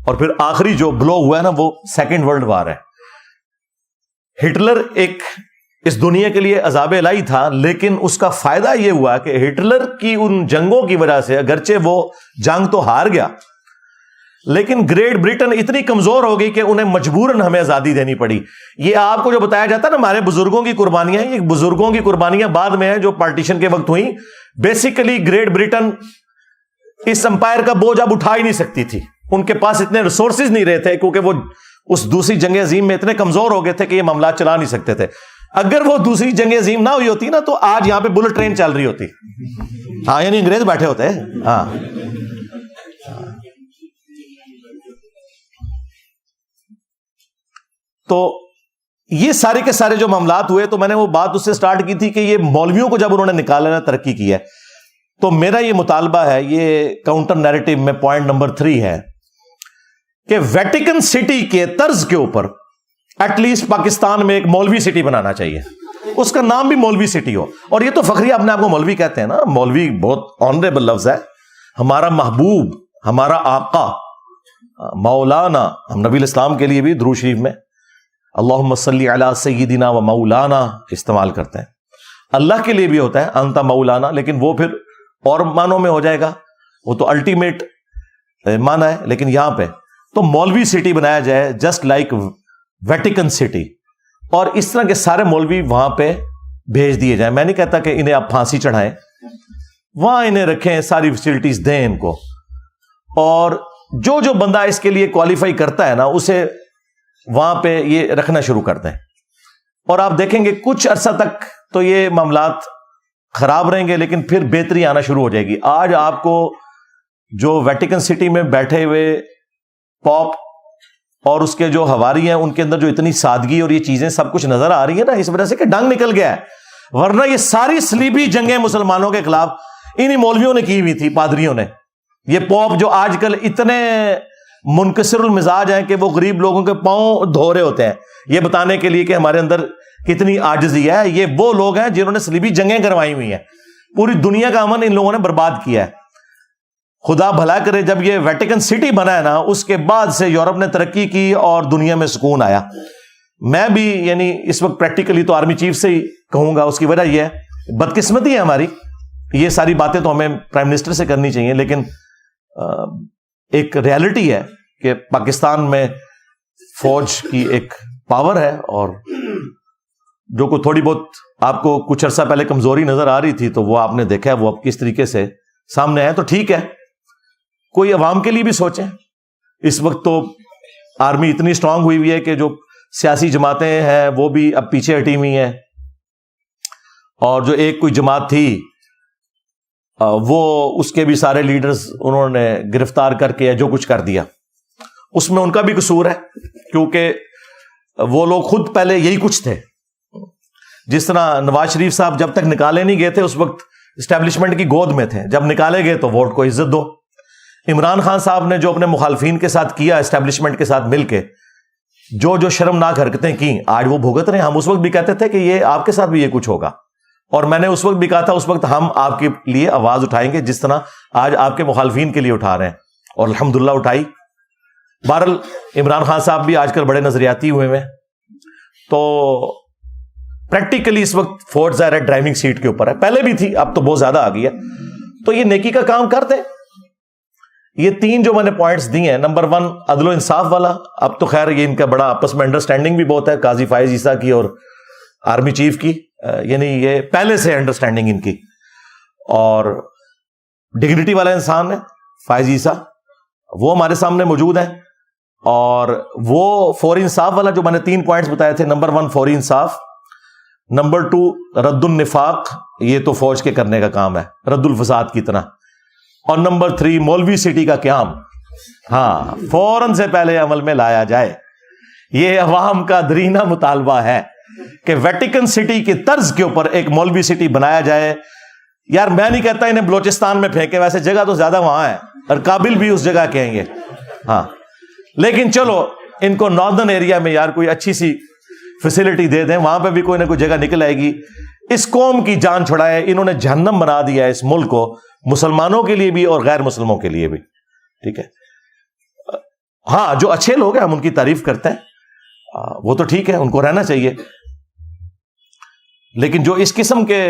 اور پھر آخری جو بلو ہوا ہے نا, وہ سیکنڈ ورلڈ وار ہے. ہٹلر ایک اس دنیا کے لیے عذاب الہی تھا, لیکن اس کا فائدہ یہ ہوا کہ ہٹلر کی ان جنگوں کی وجہ سے, اگرچہ وہ جنگ تو ہار گیا, لیکن گریٹ برٹن اتنی کمزور ہو گئی کہ انہیں مجبوراً ہمیں آزادی دینی پڑی. یہ آپ کو جو بتایا جاتا ہے نا ہمارے بزرگوں کی قربانیاں, یہ بزرگوں کی قربانیاں بعد میں ہیں جو پارٹیشن کے وقت ہوئی. بیسیکلی گریٹ برٹن اس امپائر کا بوجھ اب اٹھا ہی نہیں سکتی تھی. ان کے پاس اتنے ریسورسز نہیں رہے تھے, کیونکہ وہ اس دوسری جنگ عظیم میں اتنے کمزور ہو گئے تھے کہ یہ معاملات چلا نہیں سکتے تھے. اگر وہ دوسری جنگ عظیم نہ ہوئی ہوتی نا تو آج یہاں پہ بلٹ ٹرین چل رہی ہوتی. ہاں, یعنی انگریز بیٹھے ہوتے ہیں. ہاں, تو یہ سارے کے سارے جو معاملات ہوئے, تو میں نے وہ بات اس سے سٹارٹ کی تھی کہ یہ مولویوں کو جب انہوں نے نکالا نا, ترقی کی ہے, تو میرا یہ مطالبہ ہے, یہ کاؤنٹر نیریٹو میں پوائنٹ نمبر 3 ہے کہ ویٹیکن سٹی کے طرز کے اوپر ایٹ لیسٹ پاکستان میں ایک مولوی سٹی بنانا چاہیے. اس کا نام بھی مولوی سٹی ہو. اور یہ تو فخری اپنے آپ کو مولوی کہتے ہیں نا, مولوی بہت آنریبل لفظ ہے. ہمارا محبوب, ہمارا آقا مولانا, ہم نبی الاسلام کے لیے بھی درود شریف میں اللہم صلی علی سیدنا و مولانا استعمال کرتے ہیں. اللہ کے لیے بھی ہوتا ہے انت مولانا, لیکن وہ پھر اور معنوں میں ہو جائے گا, وہ تو الٹیمیٹ معنی ہے. لیکن یہاں پہ تو مولوی سٹی بنایا جائے جسٹ لائک ویٹیکن سٹی, اور اس طرح کے سارے مولوی وہاں پہ بھیج دیے جائیں. میں نہیں کہتا کہ انہیں آپ پھانسی چڑھائیں, وہاں انہیں رکھیں, ساری فیسلٹیز دیں ان کو, اور جو جو بندہ اس کے لیے کوالیفائی کرتا ہے نا, اسے وہاں پہ یہ رکھنا شروع کر دیں. اور آپ دیکھیں گے کچھ عرصہ تک تو یہ معاملات خراب رہیں گے, لیکن پھر بہتری آنا شروع ہو جائے گی. آج آپ کو جو ویٹیکن سٹی میں بیٹھے ہوئے پاپ اور اس کے جو حواری ہیں, ان کے اندر جو اتنی سادگی اور یہ چیزیں سب کچھ نظر آ رہی ہے نا, اس وجہ سے کہ ڈنگ نکل گیا ہے. ورنہ یہ ساری صلیبی جنگیں مسلمانوں کے خلاف انہی مولویوں نے کی ہوئی تھی, پادریوں نے. یہ پوپ جو آج کل اتنے منکسر المزاج ہیں کہ وہ غریب لوگوں کے پاؤں دھو رہے ہوتے ہیں یہ بتانے کے لیے کہ ہمارے اندر کتنی عاجزی ہے, یہ وہ لوگ ہیں جنہوں نے صلیبی جنگیں کروائی ہوئی ہیں. پوری دنیا کا امن ان لوگوں نے برباد کیا ہے. خدا بھلا کرے, جب یہ ویٹیکن سٹی بنا ہے نا, اس کے بعد سے یورپ نے ترقی کی اور دنیا میں سکون آیا. میں بھی یعنی اس وقت پریکٹیکلی تو آرمی چیف سے ہی کہوں گا, اس کی وجہ یہ ہے بدقسمتی ہے ہماری. یہ ساری باتیں تو ہمیں پرائم منسٹر سے کرنی چاہیے, لیکن ایک ریالٹی ہے کہ پاکستان میں فوج کی ایک پاور ہے, اور جو کو تھوڑی بہت آپ کو کچھ عرصہ پہلے کمزوری نظر آ رہی تھی, تو وہ آپ نے دیکھا ہے وہ اب کس طریقے سے سامنے آئے. تو ٹھیک ہے, کوئی عوام کے لیے بھی سوچیں. اس وقت تو آرمی اتنی اسٹرانگ ہوئی ہوئی ہے کہ جو سیاسی جماعتیں ہیں وہ بھی اب پیچھے ہٹی ہوئی ہیں, اور جو ایک کوئی جماعت تھی وہ اس کے بھی سارے لیڈرز انہوں نے گرفتار کر کے جو کچھ کر دیا. اس میں ان کا بھی قصور ہے, کیونکہ وہ لوگ خود پہلے یہی کچھ تھے. جس طرح نواز شریف صاحب جب تک نکالے نہیں گئے تھے اس وقت اسٹیبلشمنٹ کی گود میں تھے. جب نکالے گئے تو ووٹ کو عزت دو. عمران خان صاحب نے جو اپنے مخالفین کے ساتھ کیا اسٹیبلشمنٹ کے ساتھ مل کے, جو جو شرمناک حرکتیں کی, آج وہ بھگت رہے ہیں. ہم اس وقت بھی کہتے تھے کہ یہ آپ کے ساتھ بھی یہ کچھ ہوگا, اور میں نے اس وقت بھی کہا تھا اس وقت ہم آپ کے لیے آواز اٹھائیں گے جس طرح آج آپ کے مخالفین کے لیے اٹھا رہے ہیں, اور الحمدللہ اٹھائی. بہرحال عمران خان صاحب بھی آج کل بڑے نظریاتی ہوئے ہیں, تو پریکٹیکلی اس وقت فوج ظاہر ہے ڈرائیونگ سیٹ کے اوپر ہے, پہلے بھی تھی اب تو بہت زیادہ آ گئی ہے. تو یہ نیکی کا کام کرتے ہیں. یہ 3 جو میں نے پوائنٹس دی ہیں, نمبر 1 عدل و انصاف والا. اب تو خیر یہ ان کا بڑا آپس میں انڈرسٹینڈنگ بھی بہت ہے, قاضی فائز عیسیٰ کی اور آرمی چیف کی, یعنی یہ پہلے سے انڈرسٹینڈنگ ان کی. اور ڈگنیٹی والا انسان ہے فائز عیسیٰ, وہ ہمارے سامنے موجود ہیں. اور وہ فوری انصاف والا جو میں نے 3 پوائنٹس بتائے تھے, نمبر 1 فوری انصاف, نمبر 2 رد النفاق, یہ تو فوج کے کرنے کا کام ہے رد الفساد کی طرح, اور نمبر 3 مولوی سٹی کا قیام. ہاں, فوراً سے پہلے عمل میں لایا جائے. یہ عوام کا درینہ مطالبہ ہے کہ ویٹیکن سٹی کی طرز کے اوپر ایک مولوی سٹی بنایا جائے. یار میں نہیں کہتا انہیں بلوچستان میں پھینکے, ویسے جگہ تو زیادہ وہاں ہے اور قابل بھی اس جگہ کہیں گے, ہاں, لیکن چلو ان کو ناردرن ایریا میں یار کوئی اچھی سی فیسلٹی دے دیں, وہاں پہ بھی کوئی نہ کوئی جگہ نکل آئے گی. اس قوم کی جان چھڑائے, انہوں نے جہنم بنا دیا ہے اس ملک کو, مسلمانوں کے لیے بھی اور غیر مسلموں کے لیے بھی. ٹھیک ہے, ہاں جو اچھے لوگ ہیں ہم ان کی تعریف کرتے ہیں, وہ تو ٹھیک ہے, ان کو رہنا چاہیے. لیکن جو اس قسم کے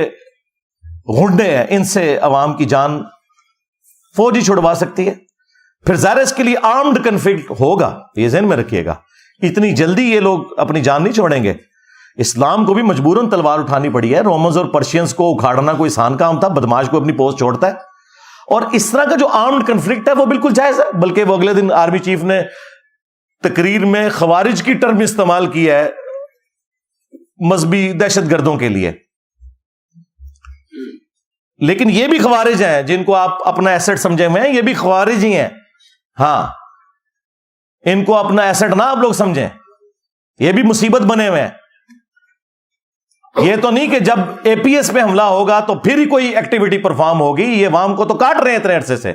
غنڈے ہیں, ان سے عوام کی جان فوج ہی چھڑوا سکتی ہے. پھر ظاہر اس کے لیے آرمڈ کنفلکٹ ہوگا, یہ ذہن میں رکھیے گا. اتنی جلدی یہ لوگ اپنی جان نہیں چھوڑیں گے. اسلام کو بھی مجبوراً تلوار اٹھانی پڑی ہے. رومنز اور پرشینز کو اکھاڑنا کوئی آسان کام تھا, بدماش کو اپنی پوسٹ چھوڑتا ہے. اور اس طرح کا جو آرمڈ کنفلکٹ ہے وہ بالکل جائز ہے. بلکہ وہ اگلے دن آرمی چیف نے تقریر میں خوارج کی ٹرم استعمال کی ہے مذہبی دہشت گردوں کے لیے. لیکن یہ بھی خوارج ہیں جن کو آپ اپنا ایسٹ سمجھے ہوئے ہیں, یہ بھی خوارج ہی ہیں. ہاں, ان کو اپنا ایسٹ نہ آپ لوگ سمجھیں, یہ بھی مصیبت بنے ہوئے ہیں. یہ تو نہیں کہ جب اے پی ایس پہ حملہ ہوگا تو پھر ہی کوئی ایکٹیویٹی پرفارم ہوگی. یہ عوام کو تو کاٹ رہے ہیں اتنے عرصے سے.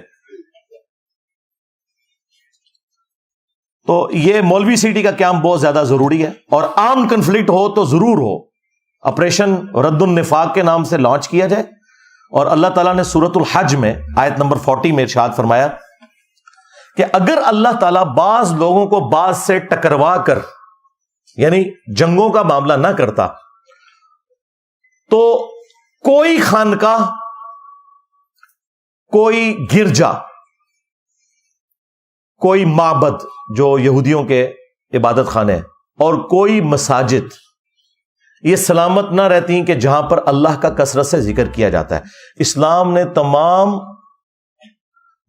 تو یہ مولوی سٹی کا قیام بہت زیادہ ضروری ہے, اور عام کنفلکٹ ہو تو ضرور ہو. آپریشن رد النفاق کے نام سے لانچ کیا جائے. اور اللہ تعالیٰ نے سورۃ الحج میں آیت نمبر 40 میں ارشاد فرمایا کہ اگر اللہ تعالیٰ بعض لوگوں کو بعض سے ٹکروا کر, یعنی جنگوں کا معاملہ نہ کرتا, تو کوئی خانقاہ, کوئی گرجا, کوئی معبد جو یہودیوں کے عبادت خانے, اور کوئی مساجد یہ سلامت نہ رہتی کہ جہاں پر اللہ کا کثرت سے ذکر کیا جاتا ہے. اسلام نے تمام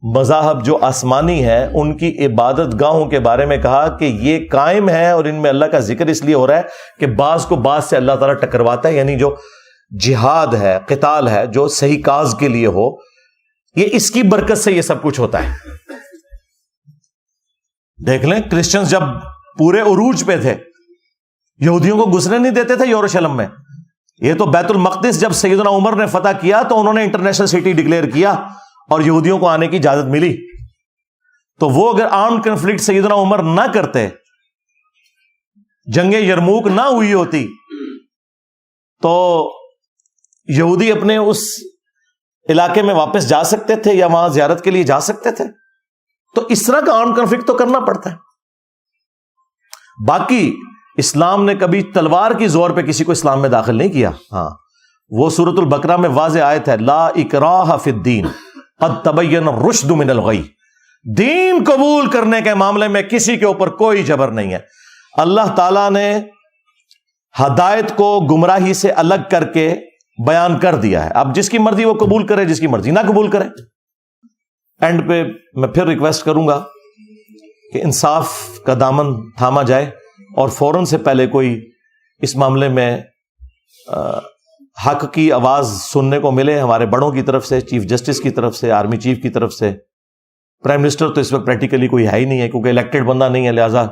مذاہب جو آسمانی ہیں ان کی عبادت گاہوں کے بارے میں کہا کہ یہ قائم ہے, اور ان میں اللہ کا ذکر اس لیے ہو رہا ہے کہ بعض کو بعض سے اللہ تعالیٰ ٹکرواتا ہے. یعنی جو جہاد ہے, قتال ہے, جو صحیح کاز کے لیے ہو, یہ اس کی برکت سے یہ سب کچھ ہوتا ہے. دیکھ لیں کرسچنز جب پورے عروج پہ تھے, یہودیوں کو گھسنے نہیں دیتے تھے یروشلم میں. یہ تو بیت المقدس جب سیدنا عمر نے فتح کیا تو انہوں نے انٹرنیشنل سٹی ڈکلیئر کیا اور یہودیوں کو آنے کی اجازت ملی. تو وہ اگر آرمڈ کنفلکٹ سیدنا عمر نہ کرتے, جنگ یرموک نہ ہوئی ہوتی, تو یہودی اپنے اس علاقے میں واپس جا سکتے تھے یا وہاں زیارت کے لیے جا سکتے تھے. تو اس طرح کا آرمڈ کنفلکٹ تو کرنا پڑتا ہے. باقی اسلام نے کبھی تلوار کی زور پہ کسی کو اسلام میں داخل نہیں کیا. ہاں, وہ سورۃ البقرہ میں واضح آیت ہے, لا اکراہ فی الدین قد تبین الرشد من الغی. دین قبول کرنے کے معاملے میں کسی کے اوپر کوئی جبر نہیں ہے. اللہ تعالیٰ نے ہدایت کو گمراہی سے الگ کر کے بیان کر دیا ہے. اب جس کی مرضی وہ قبول کرے, جس کی مرضی نہ قبول کرے. اینڈ پہ میں پھر ریکویسٹ کروں گا کہ انصاف کا دامن تھاما جائے, اور فوراً سے پہلے کوئی اس معاملے میں حق کی آواز سننے کو ملے ہمارے بڑوں کی طرف سے, چیف جسٹس کی طرف سے, آرمی چیف کی طرف سے. پرائم منسٹر تو اس وقت پریکٹیکلی کوئی ہے ہی نہیں ہے کیونکہ الیکٹڈ بندہ نہیں ہے, لہٰذا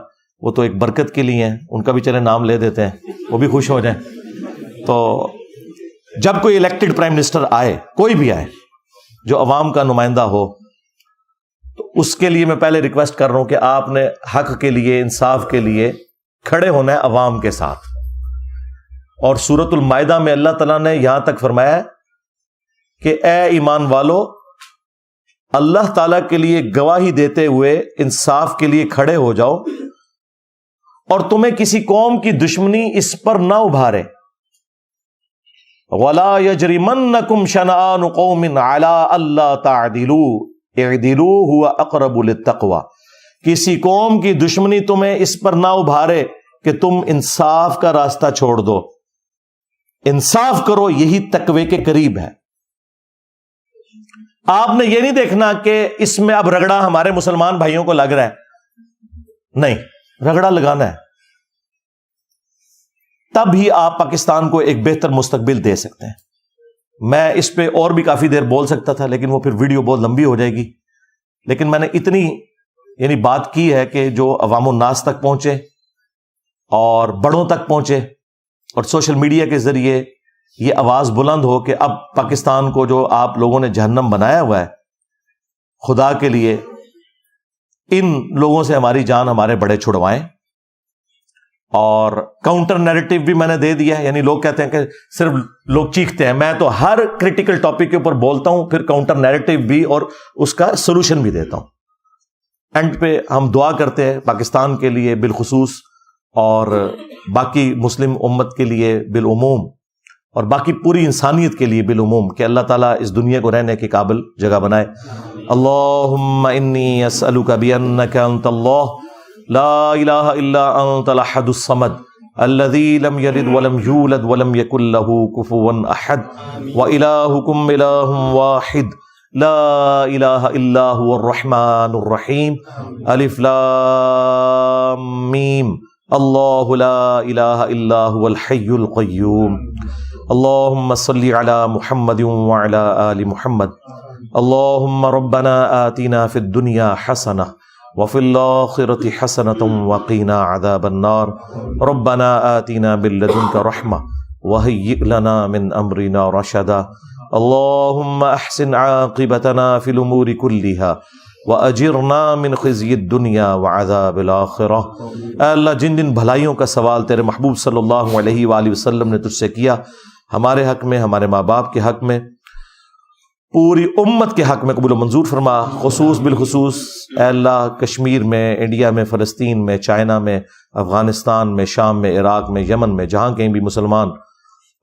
وہ تو ایک برکت کے لیے ہیں, ان کا بھی چلے نام لے دیتے ہیں, وہ بھی خوش ہو جائیں. تو جب کوئی الیکٹڈ پرائم منسٹر آئے، کوئی بھی آئے جو عوام کا نمائندہ ہو، تو اس کے لیے میں پہلے ریکویسٹ کر رہا ہوں کہ آپ نے حق کے لیے، انصاف کے لیے کھڑے ہونا ہے عوام کے ساتھ. اور سورۃ المائدہ میں اللہ تعالیٰ نے یہاں تک فرمایا کہ اے ایمان والو، اللہ تعالیٰ کے لیے گواہی دیتے ہوئے انصاف کے لیے کھڑے ہو جاؤ، اور تمہیں کسی قوم کی دشمنی اس پر نہ ابھارے. وَلَا يَجْرِمَنَّكُمْ شَنَآنُ قَوْمٍ عَلَىٰ أَلَّا تَعْدِلُوا اعْدِلُوا هُوَ أَقْرَبُ لِلتَّقْوَىٰ. کسی قوم کی دشمنی تمہیں اس پر نہ ابھارے کہ تم انصاف کا راستہ چھوڑ دو. انصاف کرو، یہی تقوی کے قریب ہے. آپ نے یہ نہیں دیکھنا کہ اس میں اب رگڑا ہمارے مسلمان بھائیوں کو لگ رہا ہے، نہیں، رگڑا لگانا ہے، تب ہی آپ پاکستان کو ایک بہتر مستقبل دے سکتے ہیں. میں اس پہ اور بھی کافی دیر بول سکتا تھا، لیکن وہ پھر ویڈیو بہت لمبی ہو جائے گی. لیکن میں نے اتنی بات کی ہے کہ جو عوام الناس تک پہنچے اور بڑوں تک پہنچے، اور سوشل میڈیا کے ذریعے یہ آواز بلند ہو کہ اب پاکستان کو جو آپ لوگوں نے جہنم بنایا ہوا ہے، خدا کے لیے ان لوگوں سے ہماری جان ہمارے بڑے چھڑوائیں. اور کاؤنٹر نیریٹو بھی میں نے دے دیا ہے. یعنی لوگ کہتے ہیں کہ صرف لوگ چیختے ہیں، میں تو ہر کریٹیکل ٹاپک کے اوپر بولتا ہوں، پھر کاؤنٹر نیریٹو بھی اور اس کا سولوشن بھی دیتا ہوں. اینڈ پہ ہم دعا کرتے ہیں پاکستان کے لیے بالخصوص، اور باقی مسلم امت کے لیے بالعموم، اور باقی پوری انسانیت کے لیے بالعموم، کہ اللہ تعالیٰ اس دنیا کو رہنے کے قابل جگہ بنائے. اللہم انی اسألک بانک انت اللہ لا الہ الا انت الاحد الصمد الذی لم یلد ولم یولد ولم یکن له کفوا احد والہکم الہ واحد لا الہ الا هو الرحمن الرحیم. الف لام میم. اللہ لا الہ الا هو الحی القیوم. اللہم صلی علی محمد وعلی آل محمد. اللہم ربنا آتنا فی الدنیا حسنہ وفی الآخرۃ حسنۃ وقنا عذاب النار. ربنا آتنا من لدنک رحمہ وہیئ لنا من امرنا رشدا. اللہم احسن عاقبتنا فی الامور کلہا وَأَجِرْنَا مِنْ خِزْيِ الدُّنْيَا وَعَذَابِ الْآخِرَةِ. اے اللہ، جن جن بھلائیوں کا سوال تیرے محبوب صلی اللہ علیہ وآلہ وسلم نے تجھ سے کیا، ہمارے حق میں، ہمارے ماں باپ کے حق میں، پوری امت کے حق میں قبول و منظور فرما. خصوص بالخصوص اے اللہ کشمیر میں، انڈیا میں، فلسطین میں، چائنا میں، افغانستان میں، شام میں، عراق میں، یمن میں، جہاں کہیں بھی مسلمان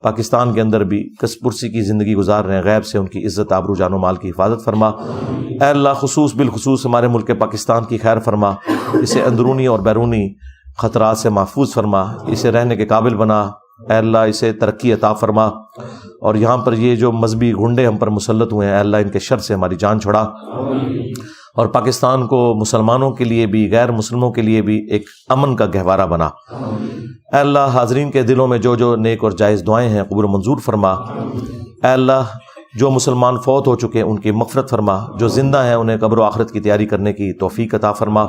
پاکستان کے اندر بھی کس پرسی کی زندگی گزار رہے ہیں، غیب سے ان کی عزت، آبرو، جان و مال کی حفاظت فرما. اے اللہ خصوص بالخصوص ہمارے ملک پاکستان کی خیر فرما، اسے اندرونی اور بیرونی خطرات سے محفوظ فرما، اسے رہنے کے قابل بنا. اے اللہ اسے ترقی عطا فرما، اور یہاں پر یہ جو مذہبی گنڈے ہم پر مسلط ہوئے ہیں، اے اللہ ان کے شر سے ہماری جان چھڑا، اور پاکستان کو مسلمانوں کے لیے بھی، غیر مسلموں کے لیے بھی ایک امن کا گہوارہ بنا. اے اللہ حاضرین کے دلوں میں جو جو نیک اور جائز دعائیں ہیں قبول و منظور فرما. اے اللہ جو مسلمان فوت ہو چکے ہیں ان کی مغفرت فرما، جو زندہ ہیں انہیں قبر و آخرت کی تیاری کرنے کی توفیق عطا فرما.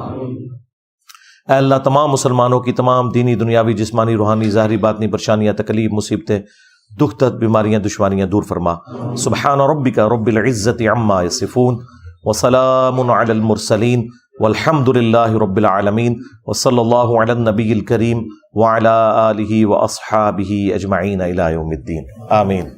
اے اللہ تمام مسلمانوں کی تمام دینی، دنیاوی، جسمانی، روحانی، ظاہری، باطنی پریشانیاں، تکلیف، مصیبتیں، دکھ درد، بیماریاں، دشواریاں دور فرما. سبحان ربک رب العزت عما یصفون وسلام علی المرسلین والحمد للہ رب العالمین. وصلی اللہ علی النبی الکریم وعلی آلہ واصحابہ اجمعین الی یوم الدین. آمین.